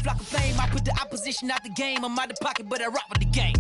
flock of fame. I put the opposition out the game. I'm out the pocket, but I rock with the game.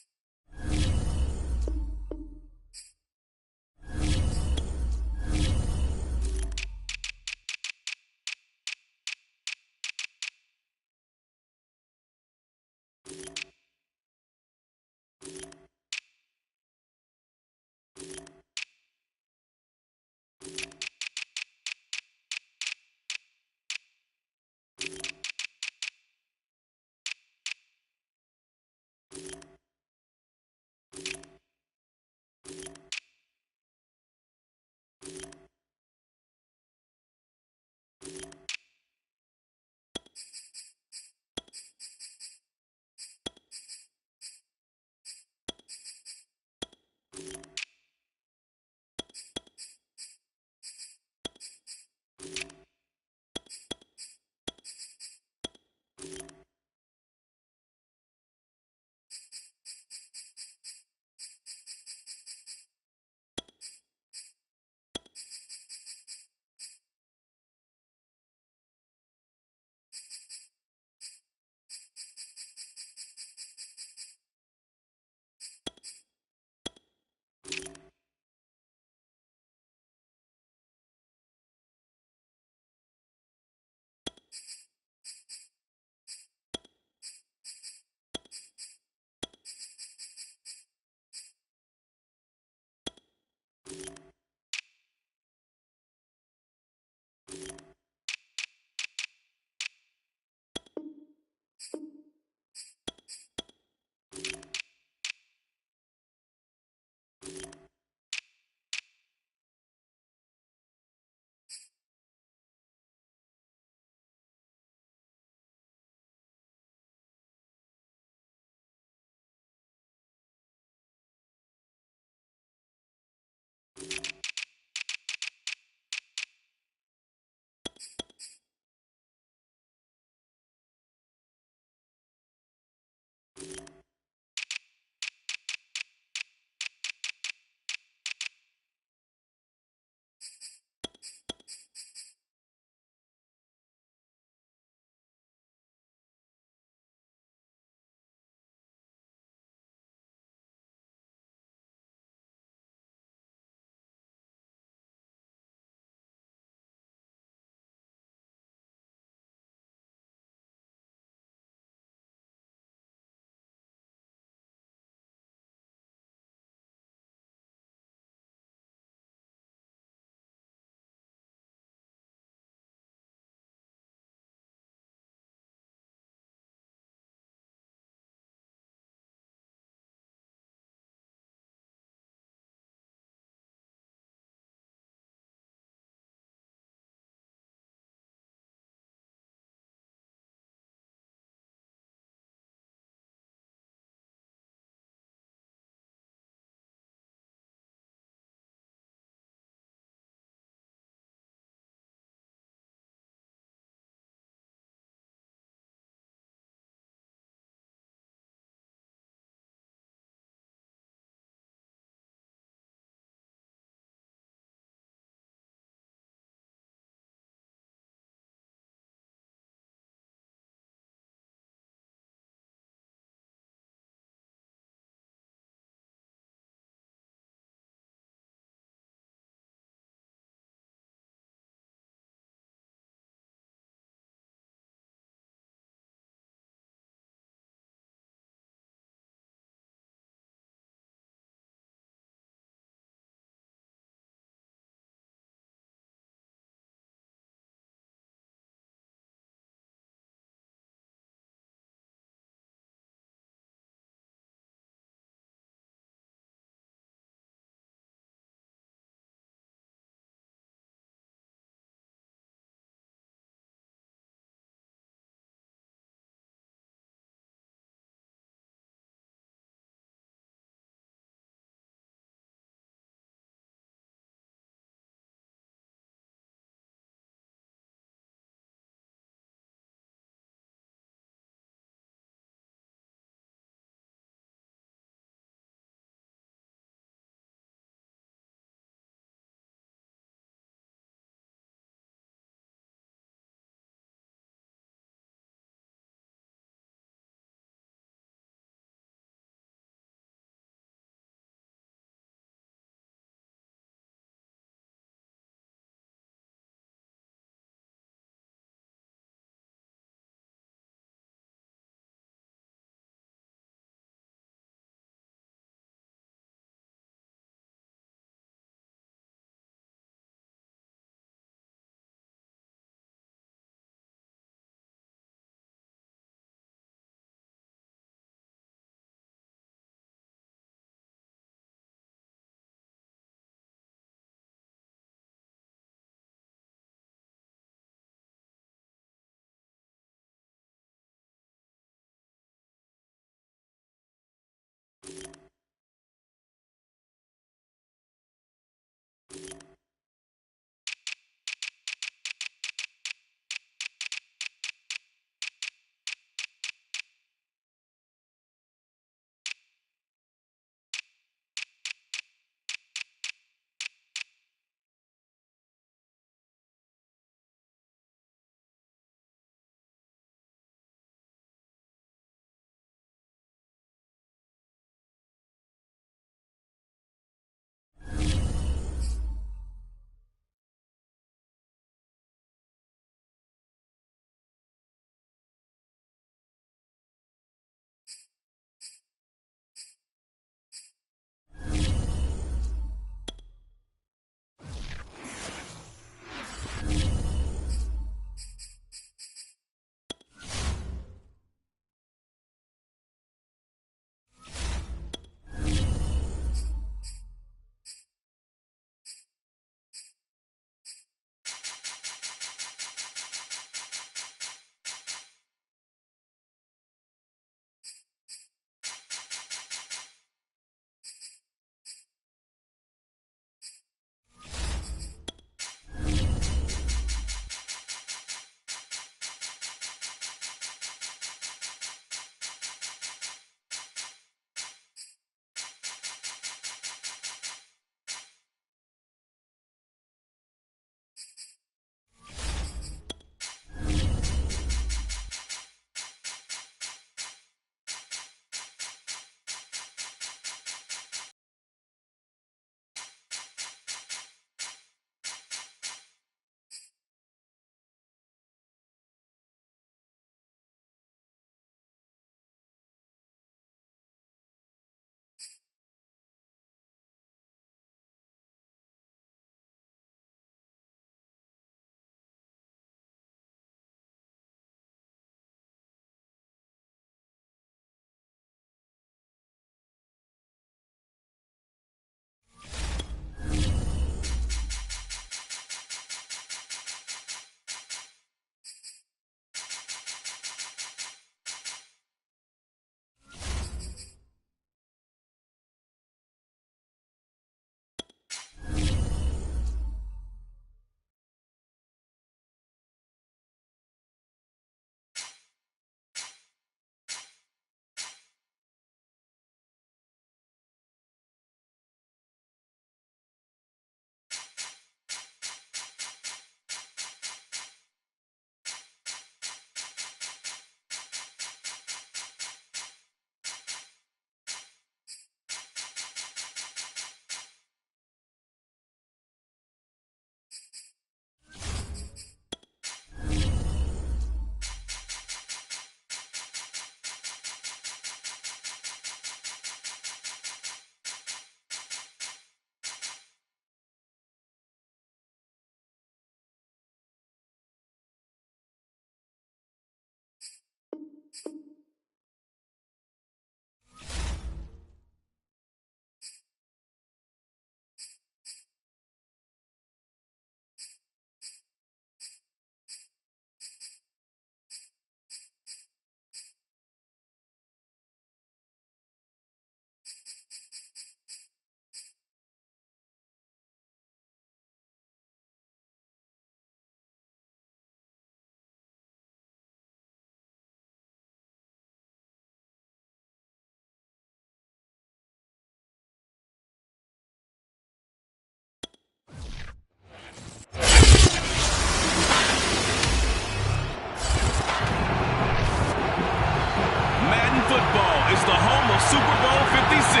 Super Bowl 56.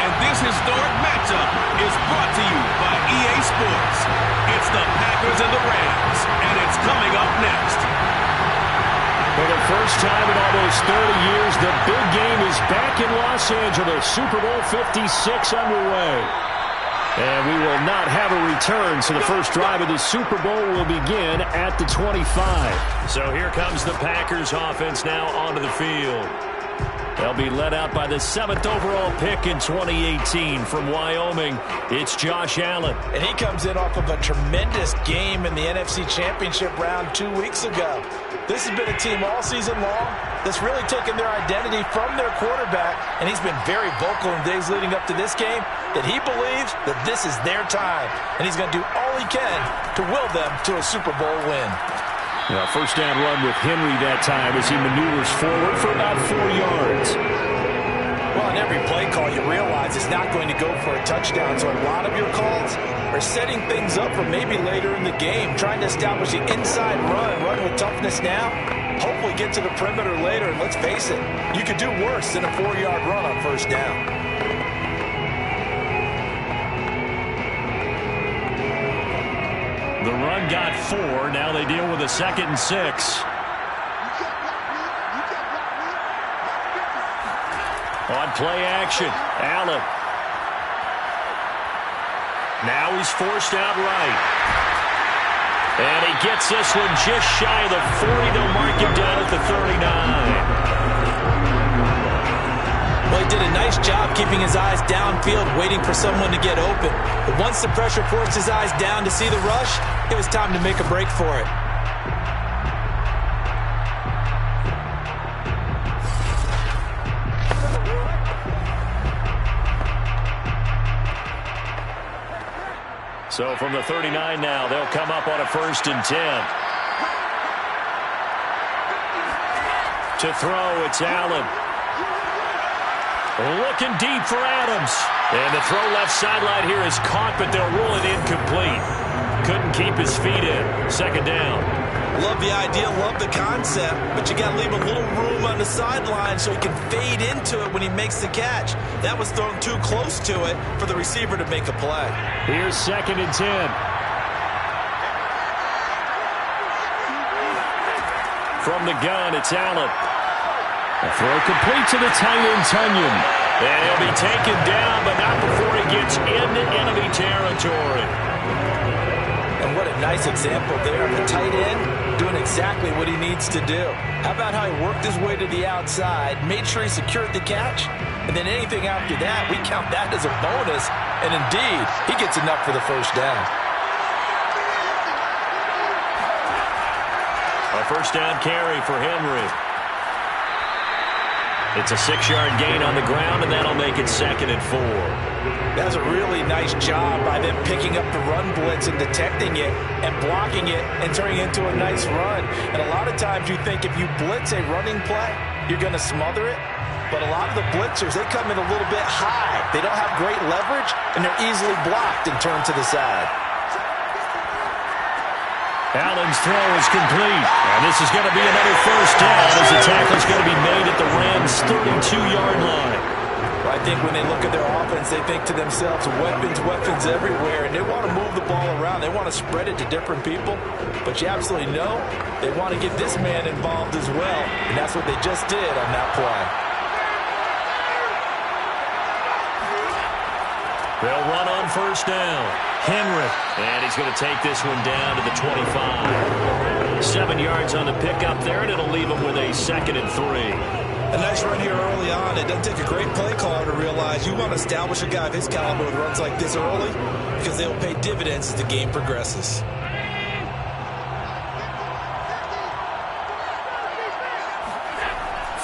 And this historic matchup is brought to you by EA Sports. It's the Packers and the Rams, and it's coming up next. For the first time in almost 30 years, the big game is back in Los Angeles. Super Bowl 56 underway. And we will not have a return, so the first drive of the Super Bowl will begin at the 25. So here comes the Packers offense now onto the field. They'll be led out by the 7th overall pick in 2018 from Wyoming. It's Josh Allen. And he comes in off of a tremendous game in the NFC Championship round 2 weeks ago. This has been a team all season long that's really taken their identity from their quarterback, and he's been very vocal in days leading up to this game that he believes that this is their time, and he's going to do all he can to will them to a Super Bowl win. First down run with Henry that time as he maneuvers forward for about 4 yards. Well, in every play call, you realize it's not going to go for a touchdown, so a lot of your calls are setting things up for maybe later in the game, trying to establish the inside run with toughness now, hopefully get to the perimeter later, and let's face it, you could do worse than a 4-yard run on first down. The run got 4. Now they deal with a 2nd and 6. On play action, Allen. Now he's forced out right. And he gets this one just shy of the 40. They'll mark him down at the 39. Well, he did a nice job keeping his eyes downfield, waiting for someone to get open. But once the pressure forced his eyes down to see the rush, it was time to make a break for it. So from the 39 now, they'll come up on a 1st and 10. To throw, it's Allen. Looking deep for Adams. And the throw left sideline here is caught, but they'll rule it incomplete. Couldn't keep his feet in. 2nd down. Love the idea, love the concept, but you got to leave a little room on the sideline so he can fade into it when he makes the catch. That was thrown too close to it for the receiver to make a play. Here's 2nd and 10. From the gun, it's Allen. A throw complete to the tight end, Tunyon. And he'll be taken down, but not before he gets into enemy territory. And what a nice example there of the tight end doing exactly what he needs to do. How about how he worked his way to the outside, made sure he secured the catch, and then anything after that, we count that as a bonus. And indeed, he gets enough for the first down. A first down carry for Henry. It's a 6-yard gain on the ground, and that'll make it 2nd and 4. That's a really nice job by them picking up the run blitz and detecting it and blocking it and turning it into a nice run. And a lot of times you think if you blitz a running play, you're going to smother it. But a lot of the blitzers, they come in a little bit high. They don't have great leverage, and they're easily blocked and turned to the side. Allen's throw is complete. And this is going to be another first down as the tackle's going to be made at the Rams' 32-yard line. Well, I think when they look at their offense, they think to themselves, weapons everywhere, and they want to move the ball around. They want to spread it to different people. But you absolutely know they want to get this man involved as well, and that's what they just did on that play. They'll run on first down. Henry. And he's going to take this one down to the 25. 7 yards on the pickup there, and it'll leave him with a 2nd and 3. A nice run here early on. It doesn't take a great play caller to realize you want to establish a guy of his caliber with runs like this early because they'll pay dividends as the game progresses.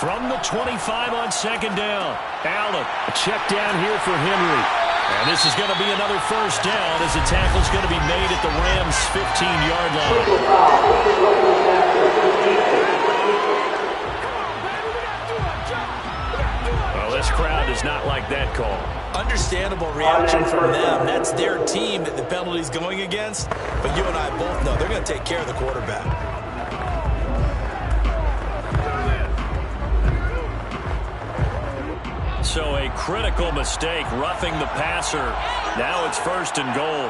From the 25 on 2nd down. Allen. A check down here for Henry. And this is going to be another first down as the tackle's going to be made at the Rams' 15-yard line. Well, this crowd does not like that call. Understandable reaction from them. That's their team that the penalty's going against. But you and I both know they're going to take care of the quarterback. So a critical mistake, roughing the passer. Now it's 1st and goal.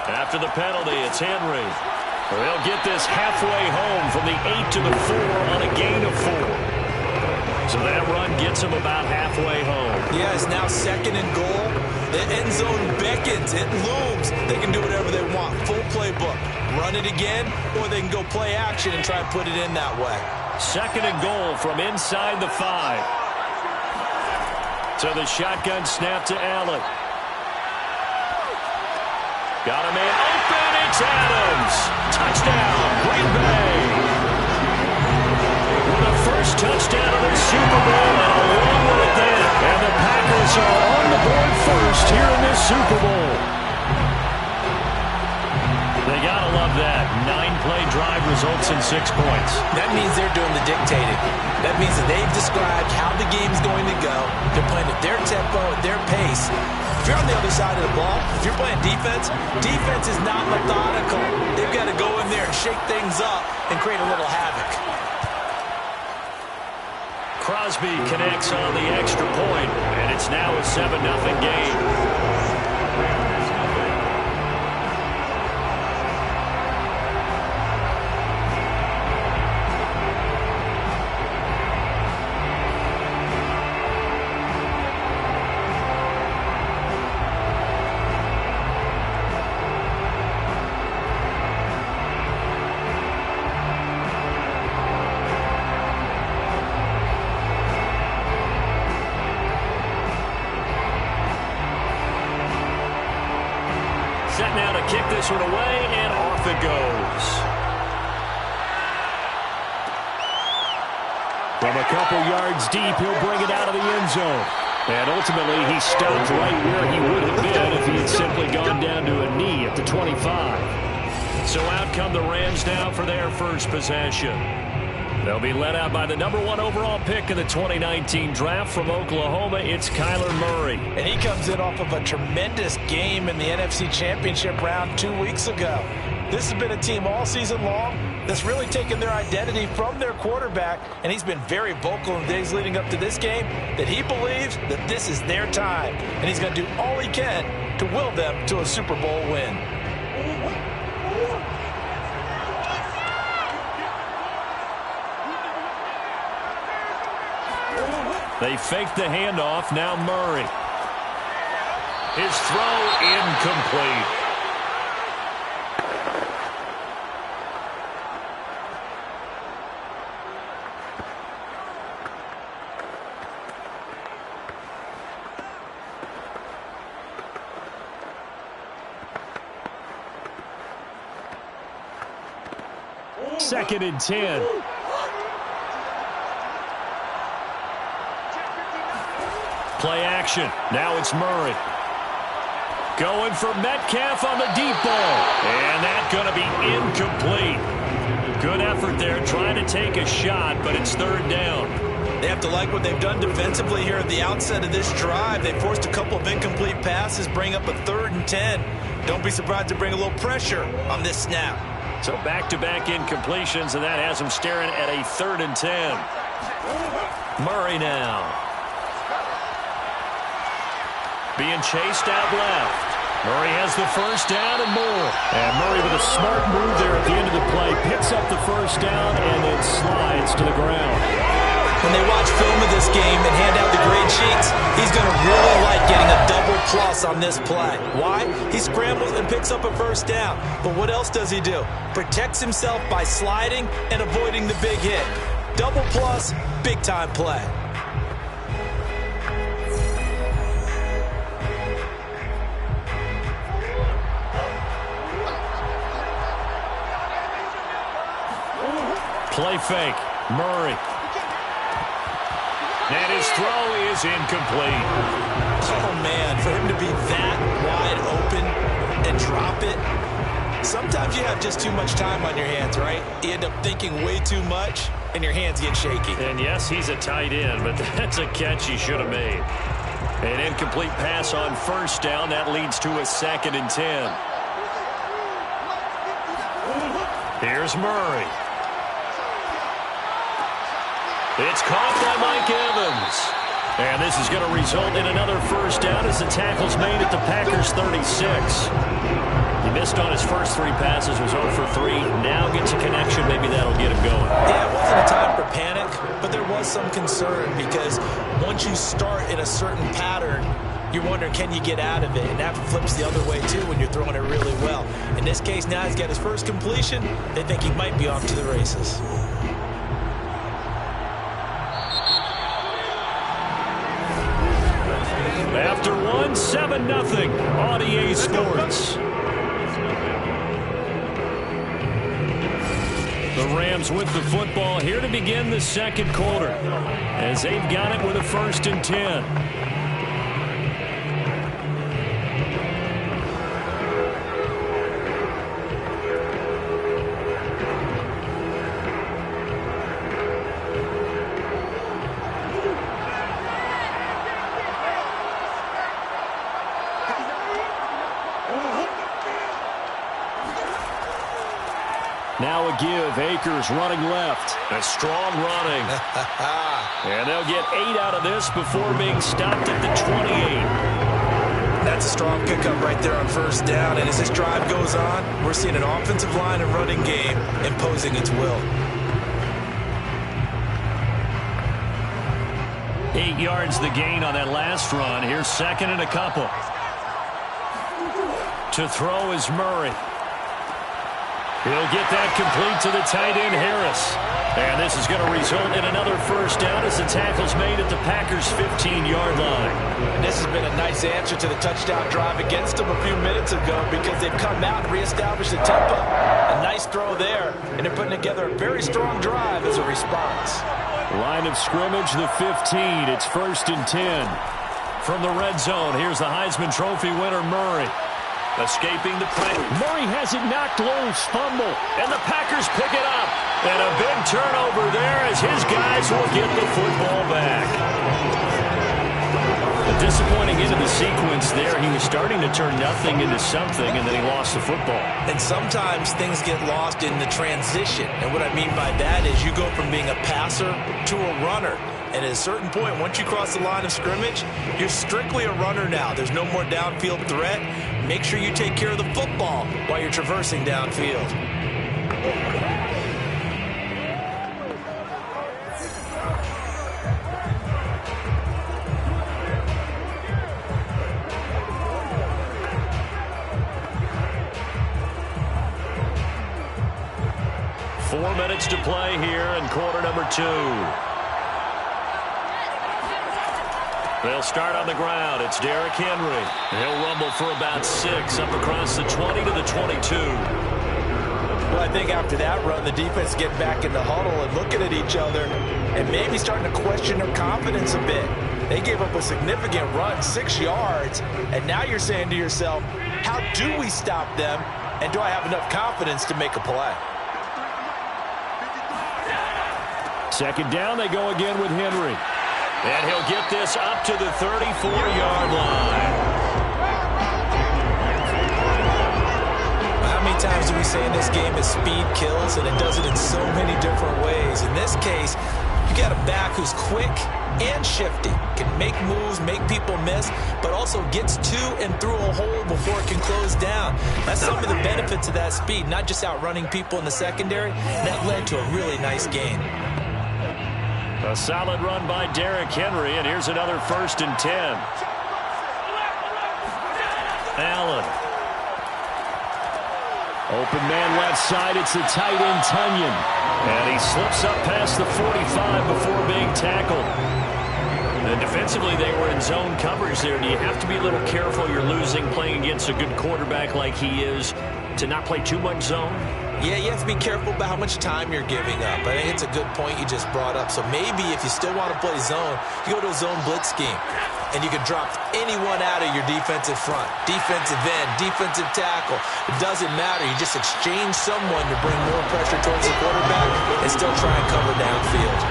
After the penalty, it's Henry. They'll get this halfway home from the 8 to the 4 on a gain of 4. So that run gets them about halfway home. Yeah, it's now 2nd and goal. The end zone beckons. It looms. They can do whatever they want. Full playbook. Run it again, or they can go play action and try and put it in that way. 2nd and goal from inside the 5. So the shotgun snap to Allen. Got a man open. It's Adams. Touchdown, Green Bay. With the first touchdown of the Super Bowl and a long one at that. And the Packers are on the board first here in this Super Bowl. They got to love that. 9-play drive results in 6 points. That means they're doing the dictating. That means that they've described how the game's going to go. They're playing at their tempo, at their pace. If you're on the other side of the ball, if you're playing defense, defense is not methodical. They've got to go in there and shake things up and create a little havoc. Crosby connects on the extra point, and it's now a 7-0 game. Set now to kick this one away, and off it goes. From a couple yards deep, he'll bring it out of the end zone. And ultimately, he stopped right where he would have been if he had simply gone down to a knee at the 25. So out come the Rams now for their first possession. They'll be led out by the #1 overall pick in the 2019 draft from Oklahoma. It's Kyler Murray. And he comes in off of a tremendous game in the NFC Championship round 2 weeks ago. This has been a team all season long that's really taken their identity from their quarterback, and he's been very vocal in the days leading up to this game that he believes that this is their time, and he's going to do all he can to will them to a Super Bowl win. They fake the handoff. Now Murray. His throw incomplete. Second and 10. Play action. Now it's Murray. Going for Metcalf on the deep ball. And that's going to be incomplete. Good effort there trying to take a shot, but it's 3rd down. They have to like what they've done defensively here at the outset of this drive. They forced a couple of incomplete passes, bring up a 3rd and 10. Don't be surprised to bring a little pressure on this snap. So back-to-back incompletions, and that has them staring at a 3rd and 10. Murray now. Being chased out left. Murray has the first down and more. And Murray with a smart move there at the end of the play. Picks up the first down and then slides to the ground. When they watch film of this game and hand out the grade sheets, he's going to really like getting a double plus on this play. Why? He scrambles and picks up a first down. But what else does he do? Protects himself by sliding and avoiding the big hit. Double plus, big-time play. Play fake. Murray. And his throw is incomplete. Oh, man, for him to be that wide open and drop it. Sometimes you have just too much time on your hands, right? You end up thinking way too much, and your hands get shaky. And yes, he's a tight end, but that's a catch he should have made. An incomplete pass on first down. That leads to a 2nd and 10. Here's Murray. It's caught by Mike Evans. And this is going to result in another first down as the tackle's made at the Packers' 36. He missed on his first 3 passes, was 0 for 3. Now gets a connection. Maybe that'll get him going. Yeah, it wasn't a time for panic, but there was some concern because once you start in a certain pattern, you're wondering, can you get out of it? And that flips the other way, too, when you're throwing it really well. In this case, now he's got his first completion. They think he might be off to the races. After 1, 7-0 on EA Sports. The Rams with the football here to begin the second quarter as they've got it with a 1st and 10. Now a give. Akers running left. A strong running. And they'll get 8 out of this before being stopped at the 28. That's a strong pickup right there on first down. And as this drive goes on, we're seeing an offensive line and running game imposing its will. 8 yards the gain on that last run. Here's 2nd and a couple. To throw is Murray. He'll get that complete to the tight end, Harris. And this is going to result in another first down as the tackle's made at the Packers' 15-yard line. And this has been a nice answer to the touchdown drive against them a few minutes ago because they've come out and reestablished the tempo. A nice throw there, and they're putting together a very strong drive as a response. Line of scrimmage, the 15. It's 1st and 10. From the red zone, here's the Heisman Trophy winner, Murray. Escaping the pressure. Murray has it knocked loose. Fumble. And the Packers pick it up. And a big turnover there as his guys will get the football back. A disappointing end of the sequence there. He was starting to turn nothing into something, and then he lost the football. And sometimes things get lost in the transition. And what I mean by that is you go from being a passer to a runner. And at a certain point, once you cross the line of scrimmage, you're strictly a runner now. There's no more downfield threat. Make sure you take care of the football while you're traversing downfield. Four minutes to play here in quarter number 2. They'll start on the ground. It's Derrick Henry. He'll rumble for about 6 up across the 20 to the 22. Well, I think after that run, the defense get back in the huddle and looking at each other and maybe starting to question their confidence a bit. They gave up a significant run, 6 yards, and now you're saying to yourself, how do we stop them, and do I have enough confidence to make a play? 2nd down, they go again with Henry. And he'll get this up to the 34-yard line. How many times do we say in this game that speed kills, and it does it in so many different ways? In this case, you got a back who's quick and shifty, can make moves, make people miss, but also gets to and through a hole before it can close down. That's some of the benefits of that speed, not just outrunning people in the secondary. That led to a really nice gain. A solid run by Derrick Henry, and here's another 1st and 10. Allen. Open man left side, it's the tight end Tunyon. And he slips up past the 45 before being tackled. And defensively, they were in zone coverage there. Do you have to be a little careful? You're losing playing against a good quarterback like he is to not play too much zone? Yeah, you have to be careful about how much time you're giving up. I think it's a good point you just brought up. So maybe if you still want to play zone, you go to a zone blitz scheme. And you can drop anyone out of your defensive front. Defensive end, defensive tackle. It doesn't matter. You just exchange someone to bring more pressure towards the quarterback and still try and cover downfield.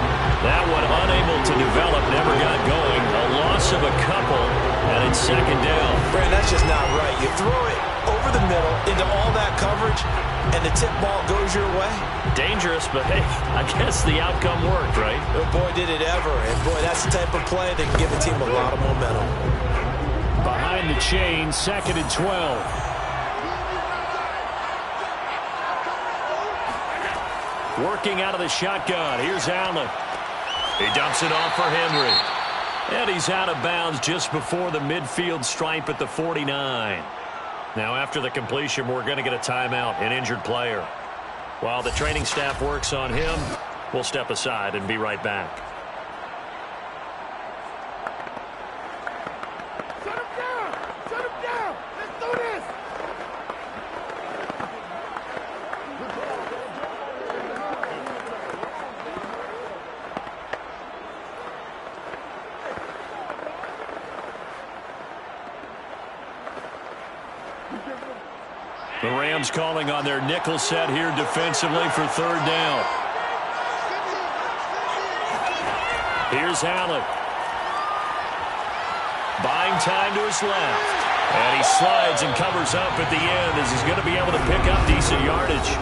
That one unable to develop, never got going. A loss of a couple, and it's 2nd down. Brand, that's just not right. You throw it over through the middle into all that coverage, and the tip ball goes your way. Dangerous, but hey, I guess the outcome worked, right? Oh, boy, did it ever. And boy, that's the type of play that can give a team a lot of momentum. Behind the chain, 2nd and 12. Working out of the shotgun. Here's Allen. He dumps it off for Henry. And he's out of bounds just before the midfield stripe at the 49. Now, after the completion, we're going to get a timeout, an injured player. While the training staff works on him, we'll step aside and be right back. Shut him down! Shut him down! Let's do this! The Rams calling on their nickel set here defensively for 3rd down. Here's Allen. Buying time to his left. And he slides and covers up at the end as he's going to be able to pick up decent yardage.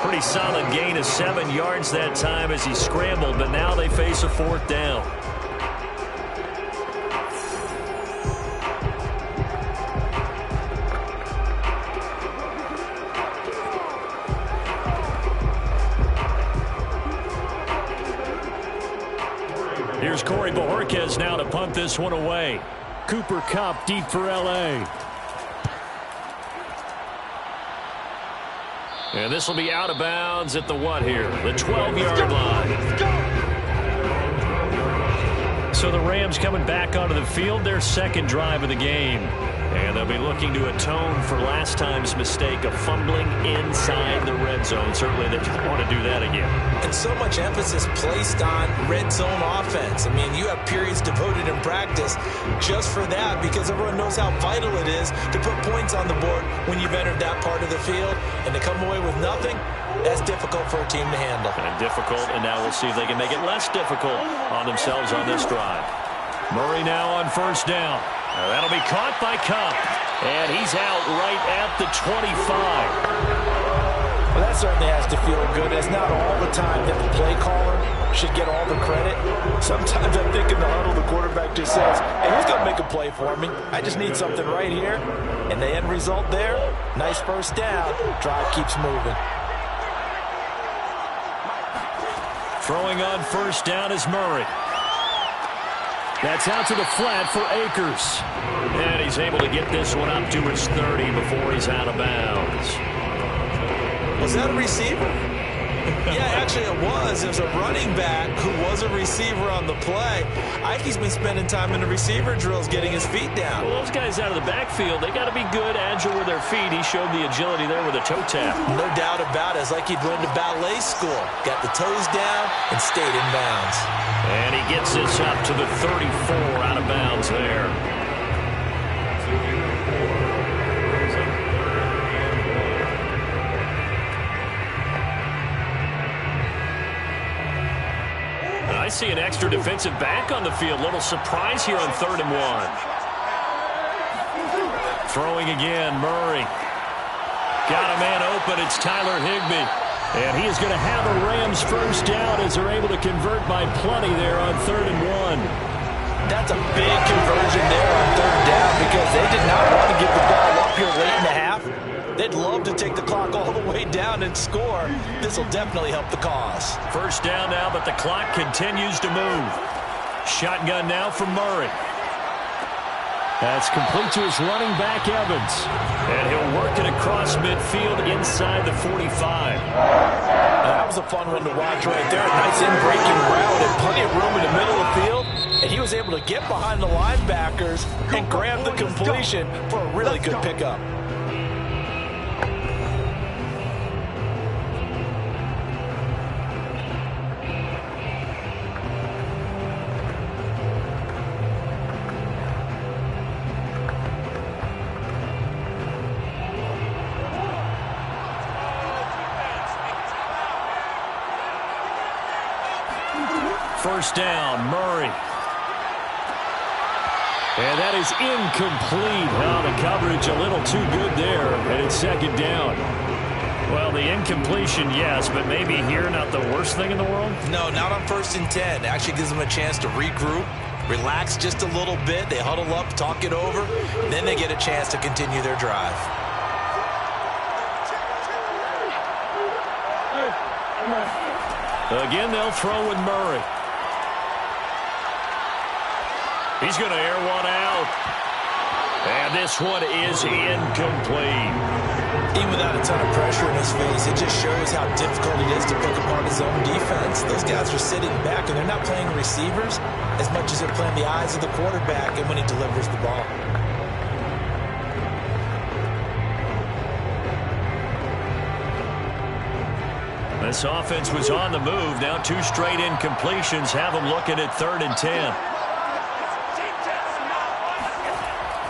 Pretty solid gain of 7 yards that time as he scrambled, but now they face a 4th down. Here's Corey Bojorquez now to punt this one away. Cooper Kupp deep for L.A. And this will be out of bounds at the what here? The 12-yard line. So the Rams coming back onto the field, their 2nd drive of the game. And they'll be looking to atone for last time's mistake of fumbling inside the red zone. Certainly they don't want to do that again. And so much emphasis placed on red zone offense. I mean, you have periods devoted in practice just for that because everyone knows how vital it is to put points on the board when you've entered that part of the field. And to come away with nothing, that's difficult for a team to handle. And difficult, and now we'll see if they can make it less difficult on themselves on this drive. Murray now on 1st down. That'll be caught by Kupp. And he's out right at the 25. Well, that certainly has to feel good. It's not all the time that the play caller should get all the credit. Sometimes I think in the huddle the quarterback just says, hey, who's going to make a play for me? I just need something right here. And the end result there, nice 1st down. Drive keeps moving. Throwing on 1st down is Murray. That's out to the flat for Akers. And he's able to get this one up to his 30 before he's out of bounds. Was that a receiver? Yeah, actually it was. It was a running back who was a receiver on the play. Ike's been spending time in the receiver drills getting his feet down. Well, those guys out of the backfield, they got to be good, agile with their feet. He showed the agility there with a toe tap. No doubt about it. It's like he'd went to ballet school. Got the toes down and stayed in bounds. And he gets this up to the 34 out of bounds there. I see an extra defensive back on the field. Little surprise here on 3rd and 1. Throwing again, Murray. Got a man open. It's Tyler Higbee. And he is going to have a Rams 1st down as they're able to convert by plenty there on 3rd and 1. That's a big conversion there on 3rd down because they did not want to give the ball up here late in the half. They'd love to take the clock all the way down and score. This will definitely help the cause. 1st down now, but the clock continues to move. Shotgun now from Murray. That's complete to his running back, Evans. And he'll work it across midfield inside the 45. That was a fun one to watch right there. A nice in-breaking route and plenty of room in the middle of the field. And he was able to get behind the linebackers and grab the completion for a really good pickup. First down, Murray. And that is incomplete. Oh, the coverage a little too good there, and it's second down. Well, the incompletion, yes, but maybe here not the worst thing in the world? No, not on 1st and 10. It actually gives them a chance to regroup, relax just a little bit. They huddle up, talk it over, then they get a chance to continue their drive. Again, they'll throw with Murray. He's going to air one out. And this one is incomplete. Even without a ton of pressure in his face, it just shows how difficult it is to pick apart his own defense. Those guys are sitting back, and they're not playing receivers as much as they're playing the eyes of the quarterback and when he delivers the ball. This offense was on the move. Now 2 straight incompletions have them looking at 3rd and 10.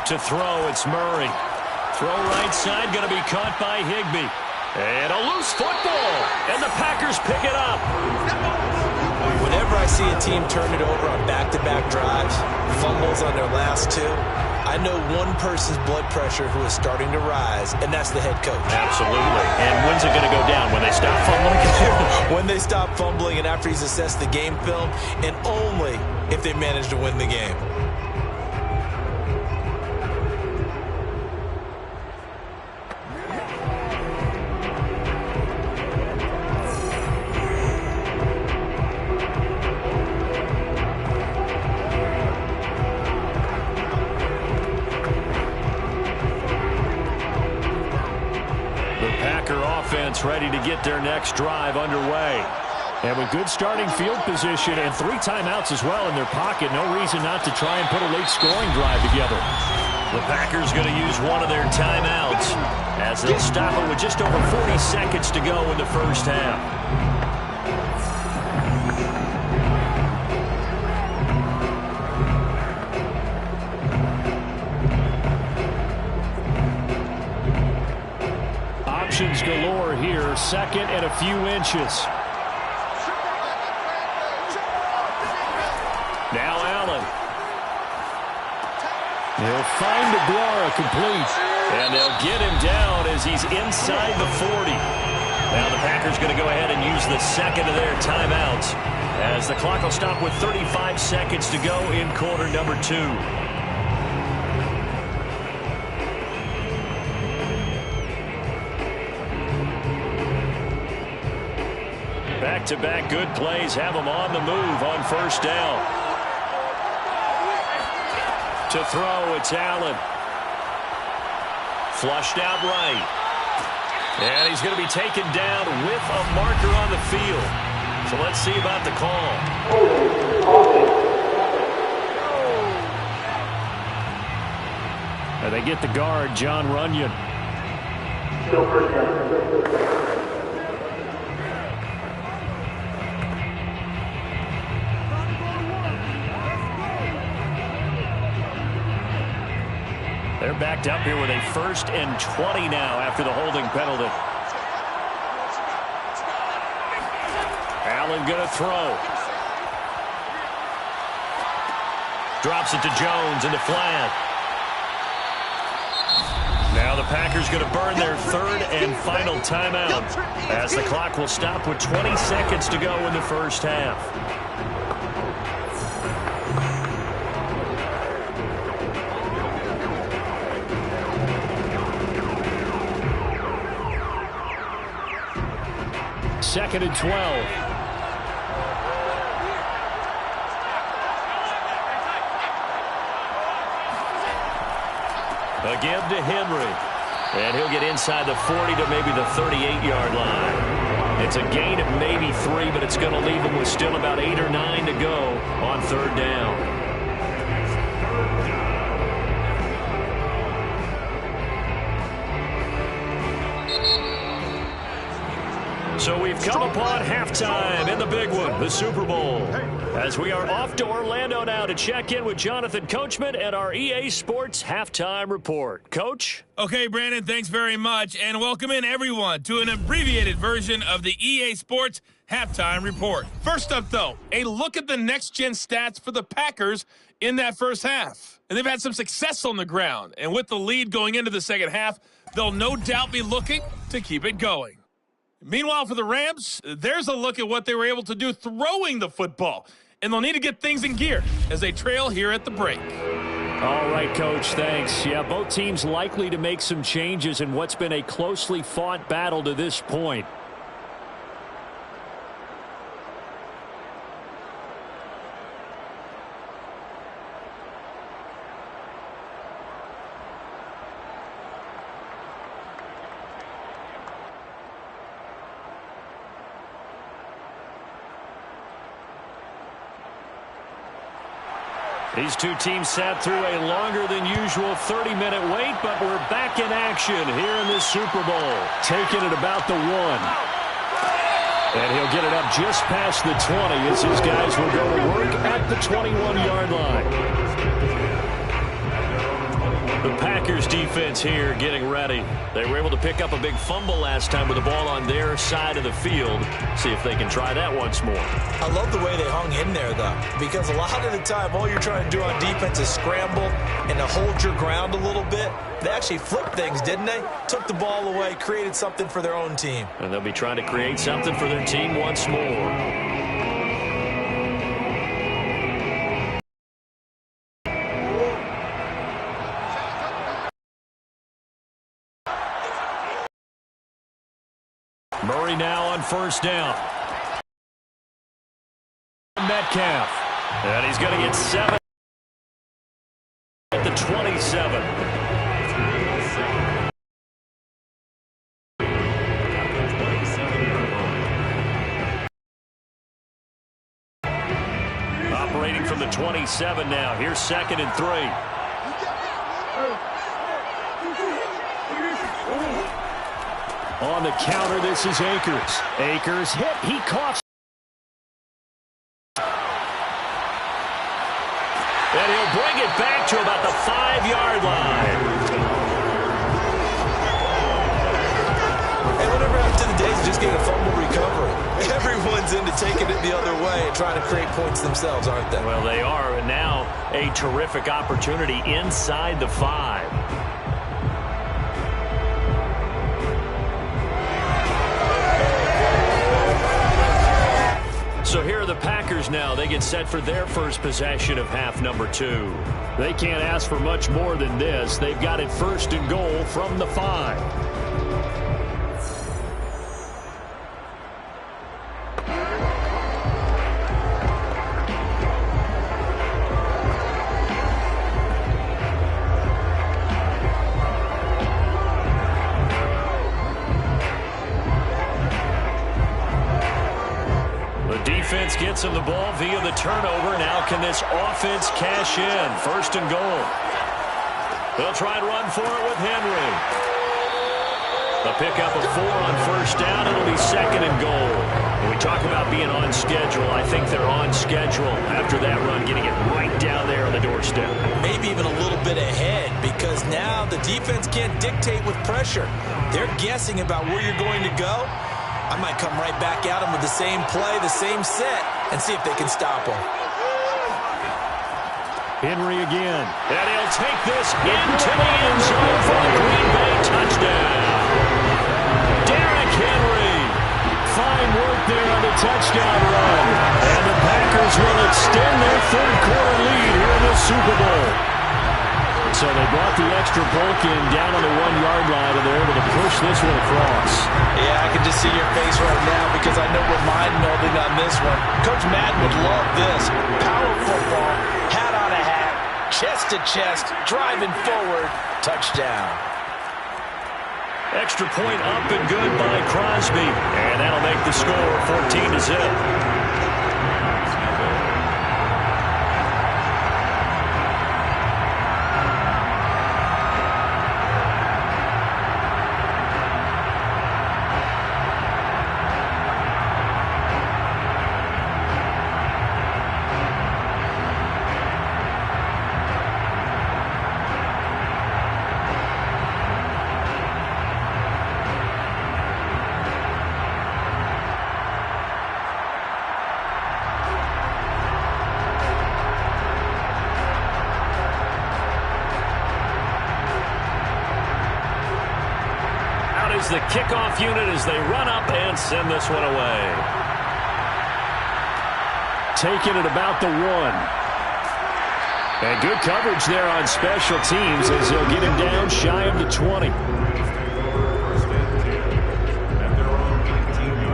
To throw, it's Murray. Throw right side, going to be caught by Higbee. And a loose football, and the Packers pick it up. Whenever I see a team turn it over on back-to-back drives, fumbles on their last 2, I know one person's blood pressure who is starting to rise, and that's the head coach. Absolutely. And when's it going to go down? When they stop fumbling? When they stop fumbling and after he's assessed the game film, and only if they manage to win the game. Ready to get their next drive underway. And with good starting field position and 3 timeouts as well in their pocket, no reason not to try and put a late scoring drive together. The Packers going to use one of their timeouts as they'll stop it with just over 40 seconds to go in the first half. Galore here, 2nd and a few inches. Now Allen. He'll find DeGuara complete. And they'll get him down as he's inside the 40. Now the Packers going to go ahead and use the 2nd of their timeouts as the clock will stop with 35 seconds to go in quarter number 2. Back-to-back good plays have them on the move on 1st down. To throw, it's Allen. Flushed out right. And he's going to be taken down with a marker on the field. So let's see about the call. And they get the guard, John Runyon. They're backed up here with a 1st and 20 now after the holding penalty. Allen going to throw. Drops it to Jones in the flat. Now the Packers going to burn their 3rd and final timeout as the clock will stop with 20 seconds to go in the first half. Second and 12. Again to Henry. And he'll get inside the 40 to maybe the 38-yard line. It's a gain of maybe 3, but it's going to leave him with still about 8 or 9 to go on 3rd down. So we've come upon halftime in the big one, the Super Bowl. As we are off to Orlando now to check in with Jonathan Coachman and our EA Sports Halftime Report. Coach? Okay, Brandon, thanks very much. And welcome in, everyone, to an abbreviated version of the EA Sports halftime report. First up, though, a look at the next-gen stats for the Packers in that first half. And they've had some success on the ground. And with the lead going into the second half, they'll no doubt be looking to keep it going. Meanwhile, for the Rams, there's a look at what they were able to do throwing the football. And they'll need to get things in gear as they trail here at the break. All right, Coach, thanks. Yeah, both teams likely to make some changes in what's been a closely fought battle to this point. These two teams sat through a longer than usual 30-minute wait, but we're back in action here in this Super Bowl. Taking it about the 1. And he'll get it up just past the 20 as his guys will go to work at the 21-yard line. The Packers defense here getting ready. They were able to pick up a big fumble last time with the ball on their side of the field. See if they can try that once more. I love the way they hung in there, though, because a lot of the time all you're trying to do on defense is scramble and to hold your ground a little bit. They actually flipped things, didn't they? Took the ball away, created something for their own team. And they'll be trying to create something for their team once more. Murray now on first down. Metcalf. And he's going to get 7 at the 27. Operating from the 27 now. Here's 2nd and 3. On the counter, this is Akers. Akers hit. He coughs. And he'll bring it back to about the 5-yard line. And whatever happened to the days of just getting a fumble recovery? Everyone's into taking it the other way and trying to create points themselves, aren't they? Well, they are. And now a terrific opportunity inside the 5. So here are the Packers now. They get set for their first possession of half number 2. They can't ask for much more than this. They've got it 1st and goal from the 5. Defense gets him the ball via the turnover. Now can this offense cash in? 1st and goal. They'll try and run for it with Henry. A pickup of 4 on first down. It'll be 2nd and goal. When we talk about being on schedule, I think they're on schedule after that run, getting it right down there on the doorstep. Maybe even a little bit ahead, because now the defense can't dictate with pressure. They're guessing about where you're going to go. I might come right back at them with the same play, the same set, and see if they can stop them. Henry again. And he'll take this into the end zone for the Green Bay touchdown. Derrick Henry. Fine work there on the touchdown run. And the Packers will extend their 3rd quarter lead here in the Super Bowl. So they brought the extra bulk in down on the 1-yard line, and they're able to push this one across. Yeah, I can just see your face right now because I know we're mind-melding on this one. Coach Madden would love this. Power football, hat on a hat, chest to chest, driving forward, touchdown. Extra point up and good by Crosby. And that'll make the score 14-0. is the kickoff unit as they run up and send this one away. Taking it about the 1. And good coverage there on special teams as they'll get him down shy of the 20.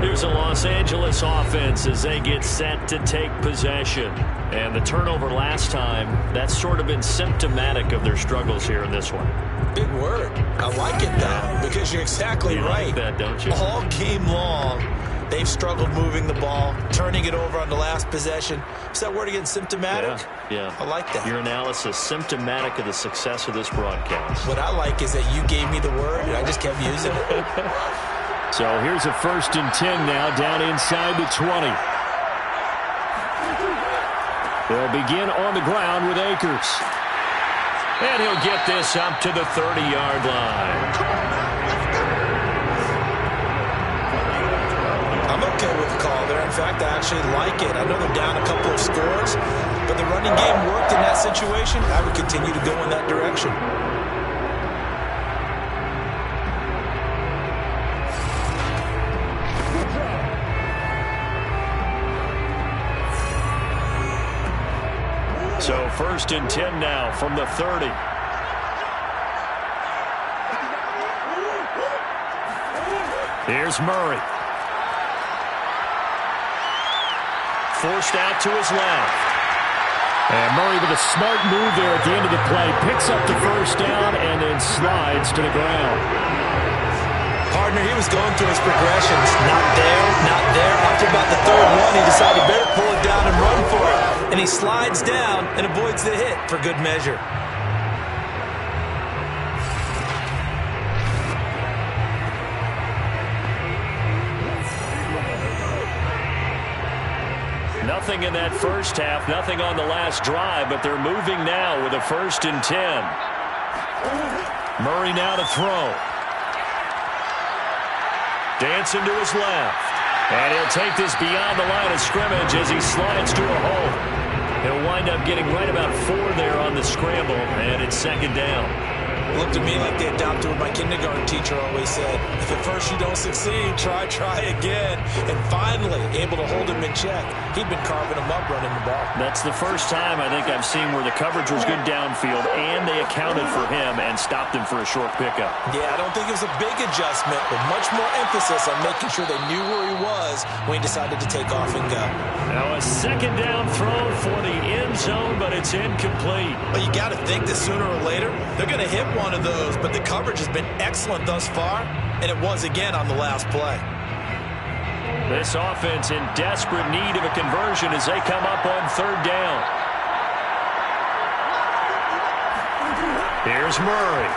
Here's a Los Angeles offense as they get set to take possession. And the turnover last time, that's sort of been symptomatic of their struggles here in this one. Big word. I like it, though, because you're exactly right. Like that, don't you? All game long, they've struggled moving the ball, turning it over on the last possession. Is that word again, symptomatic? Yeah. I like that. Your analysis, symptomatic of the success of this broadcast. What I like is that you gave me the word, and I just kept using it. So here's a 1st and 10 now, down inside the 20. They'll begin on the ground with Akers. And he'll get this up to the 30-yard line. I'm okay with the call there. In fact, I actually like it. I know they're down a couple of scores, but the running game worked in that situation. I would continue to go in that direction. So 1st and 10 now from the 30. Here's Murray. Forced out to his left. And Murray with a smart move there at the end of the play. Picks up the 1st down and then slides to the ground. Partner, he was going through his progressions. Not there, not there. After about the 3rd one, he decided better pull it down and run for it. And he slides down and avoids the hit for good measure. Nothing in that first half, nothing on the last drive, but they're moving now with a 1st and 10. Murray now to throw. Dancing to his left. And he'll take this beyond the line of scrimmage as he slides to a hole. He'll wind up getting right about 4 there on the scramble, and it's 2nd down. It looked to me like they adopted what my kindergarten teacher always said. If at first you don't succeed, try again. And finally, able to hold him in check. He'd been carving him up running the ball. That's the first time I think I've seen where the coverage was good downfield, and they accounted for him and stopped him for a short pickup. Yeah, I don't think it was a big adjustment, but much more emphasis on making sure they knew where he was when he decided to take off and go. Now a 2nd down throw for the end zone, but it's incomplete. But you got to think that sooner or later, they're going to hit one of those, but the coverage has been excellent thus far, and it was again on the last play. This offense in desperate need of a conversion as they come up on 3rd down. Here's Murray.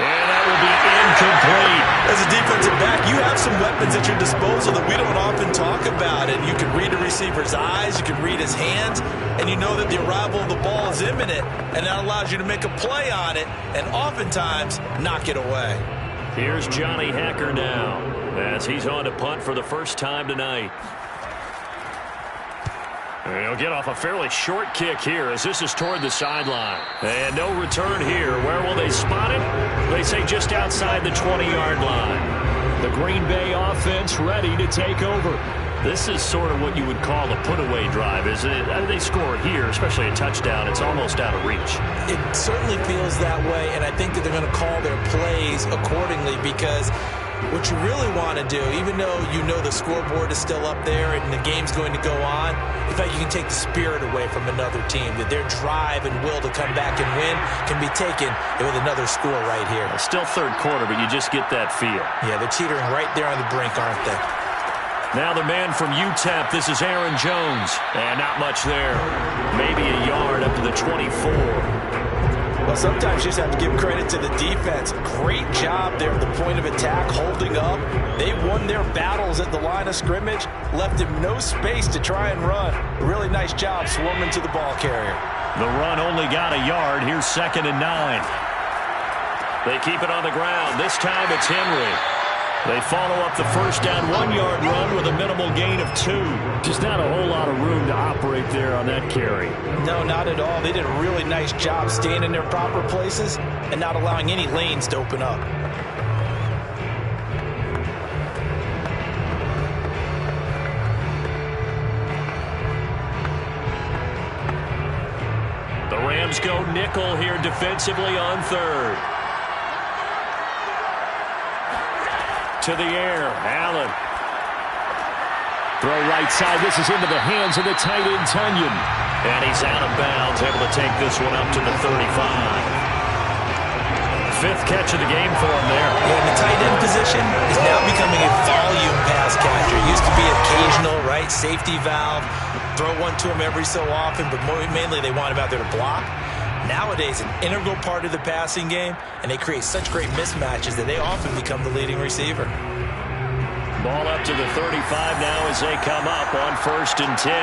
And that will be incomplete. As a defensive back, you have some weapons at your disposal that we don't often talk about. And you can read a receiver's eyes, you can read his hands, and you know that the arrival of the ball is imminent. And that allows you to make a play on it and oftentimes knock it away. Here's Johnny Hacker now as he's on to punt for the first time tonight. And he'll get off a fairly short kick here as this is toward the sideline. And no return here. Where will they spot it? They say just outside the 20-yard line. The Green Bay offense ready to take over. This is sort of what you would call a put-away drive, isn't it? I mean, they score here, especially a touchdown. It's almost out of reach. It certainly feels that way, and I think that they're going to call their plays accordingly because what you really want to do, even though you know the scoreboard is still up there and the game's going to go on, in fact, you can take the spirit away from another team, that their drive and will to come back and win can be taken with another score right here. It's still 3rd quarter, but you just get that feel. Yeah, they're teetering right there on the brink, aren't they? Now the man from UTEP, this is Aaron Jones. And not much there. Maybe a yard up to the 24. Well, sometimes you just have to give credit to the defense. Great job there at the point of attack, holding up. They won their battles at the line of scrimmage, left him no space to try and run. A really nice job swarming to the ball carrier. The run only got a yard. Here's 2nd and 9. They keep it on the ground. This time it's Henry. They follow up the first down 1-yard run with a minimal gain of 2. Just not a whole lot of room to operate there on that carry. No, not at all. They did a really nice job staying in their proper places and not allowing any lanes to open up. The Rams go nickel here defensively on 3rd. To the air, Allen. Throw right side. This is into the hands of the tight end, Tunyon. And he's out of bounds, able to take this one up to the 35. 5th catch of the game for him there. Yeah, the tight end position is now becoming a volume pass catcher. It used to be occasional, right? Safety valve. Throw one to him every so often, but mainly they want him out there to block. Nowadays, an integral part of the passing game, and they create such great mismatches that they often become the leading receiver. Ball up to the 35 now as they come up on 1st and 10.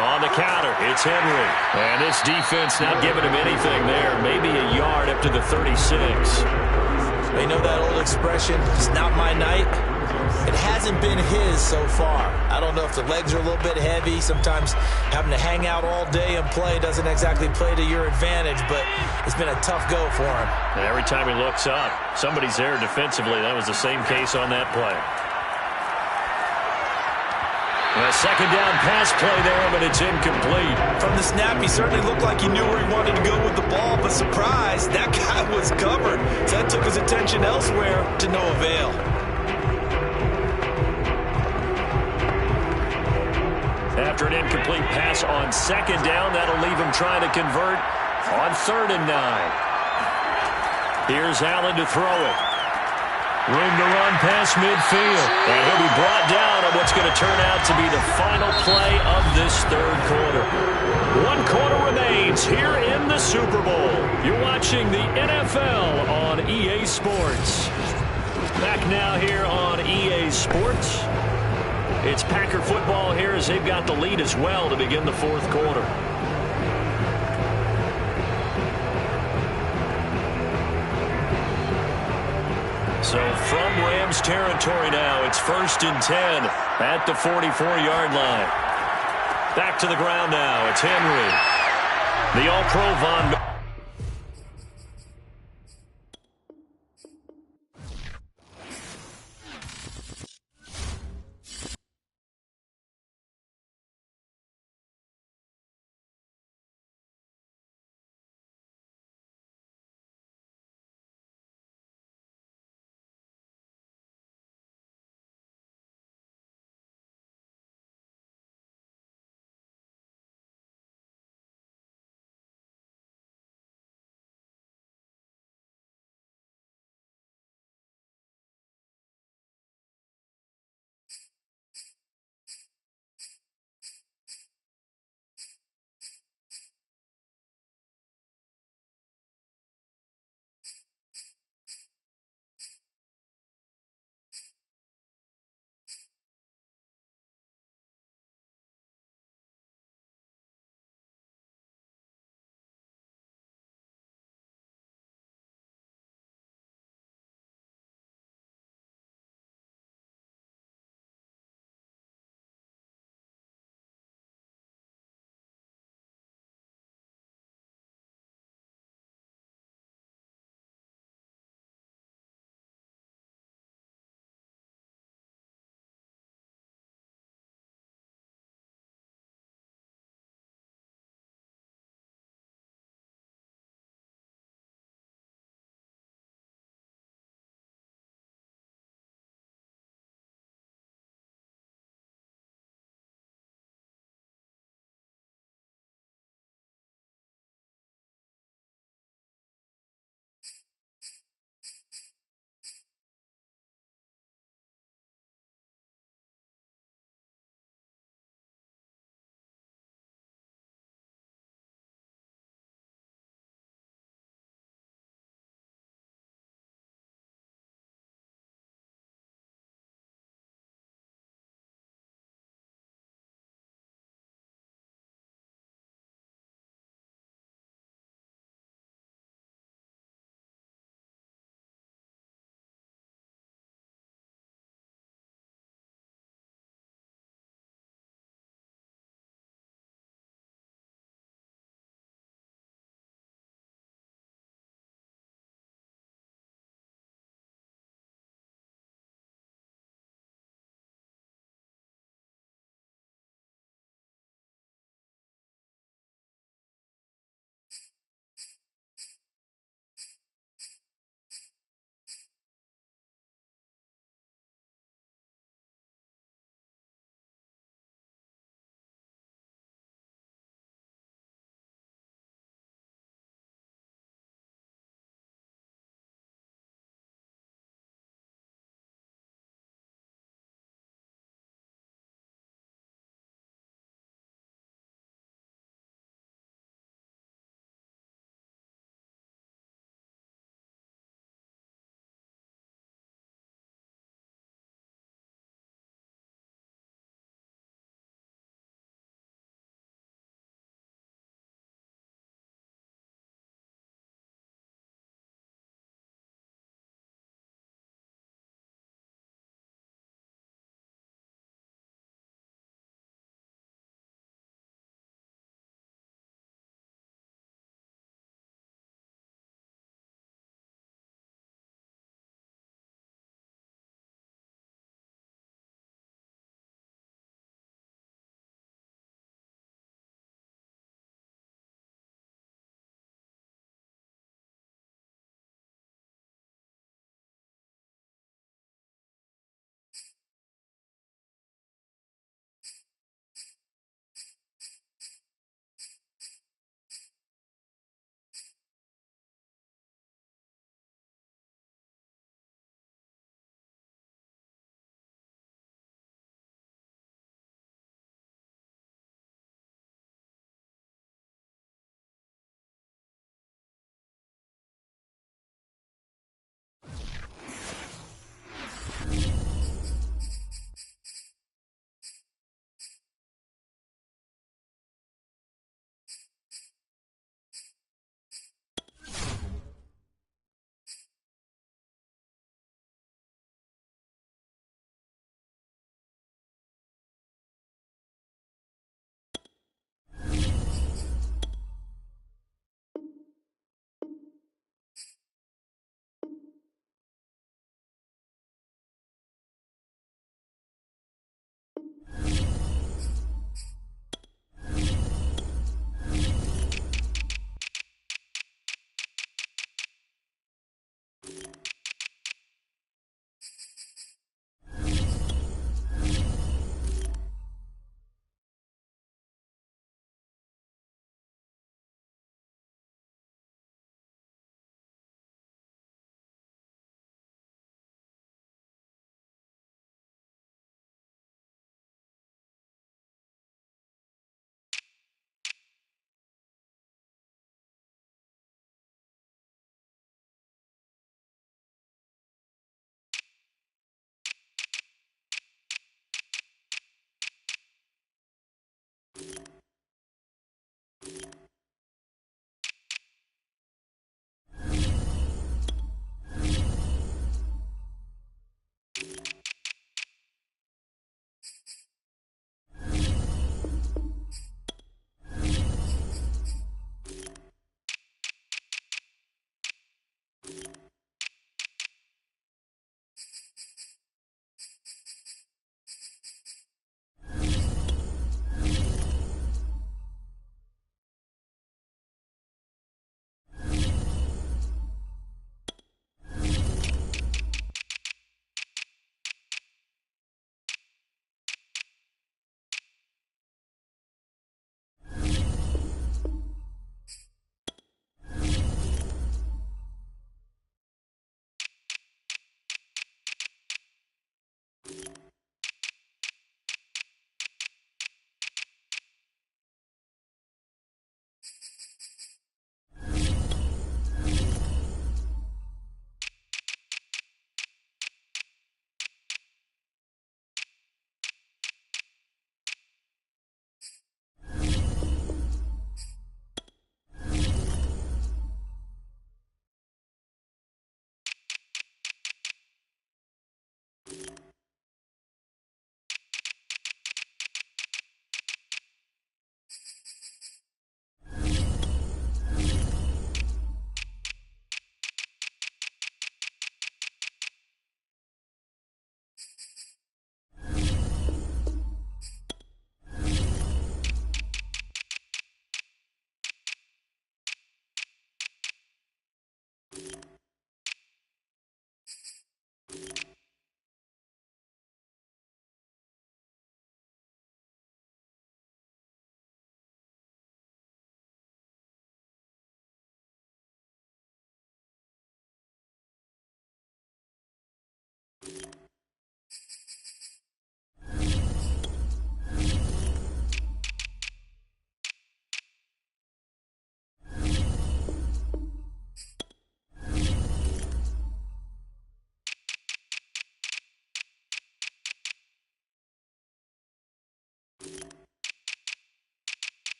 On the counter, it's Henry. And this defense not giving him anything there. Maybe a yard up to the 36. They know that old expression, it's not my night. It hasn't been his so far. I don't know if the legs are a little bit heavy. Sometimes having to hang out all day and play doesn't exactly play to your advantage, but it's been a tough go for him. And every time he looks up, somebody's there defensively. That was the same case on that play. A 2nd down pass play there, but it's incomplete. From the snap, he certainly looked like he knew where he wanted to go with the ball, but surprise, that guy was covered. So that took his attention elsewhere to no avail. After an incomplete pass on 2nd down, that'll leave him trying to convert on 3rd and 9. Here's Allen to throw it. Room to run past midfield. And he'll be brought down on what's going to turn out to be the final play of this 3rd quarter. 1 quarter remains here in the Super Bowl. You're watching the NFL on EA Sports. Back now here on EA Sports. It's Packer football here as they've got the lead as well to begin the 4th quarter. So from Rams territory now, it's 1st and 10 at the 44-yard line. Back to the ground now, it's Henry. The All-Pro Von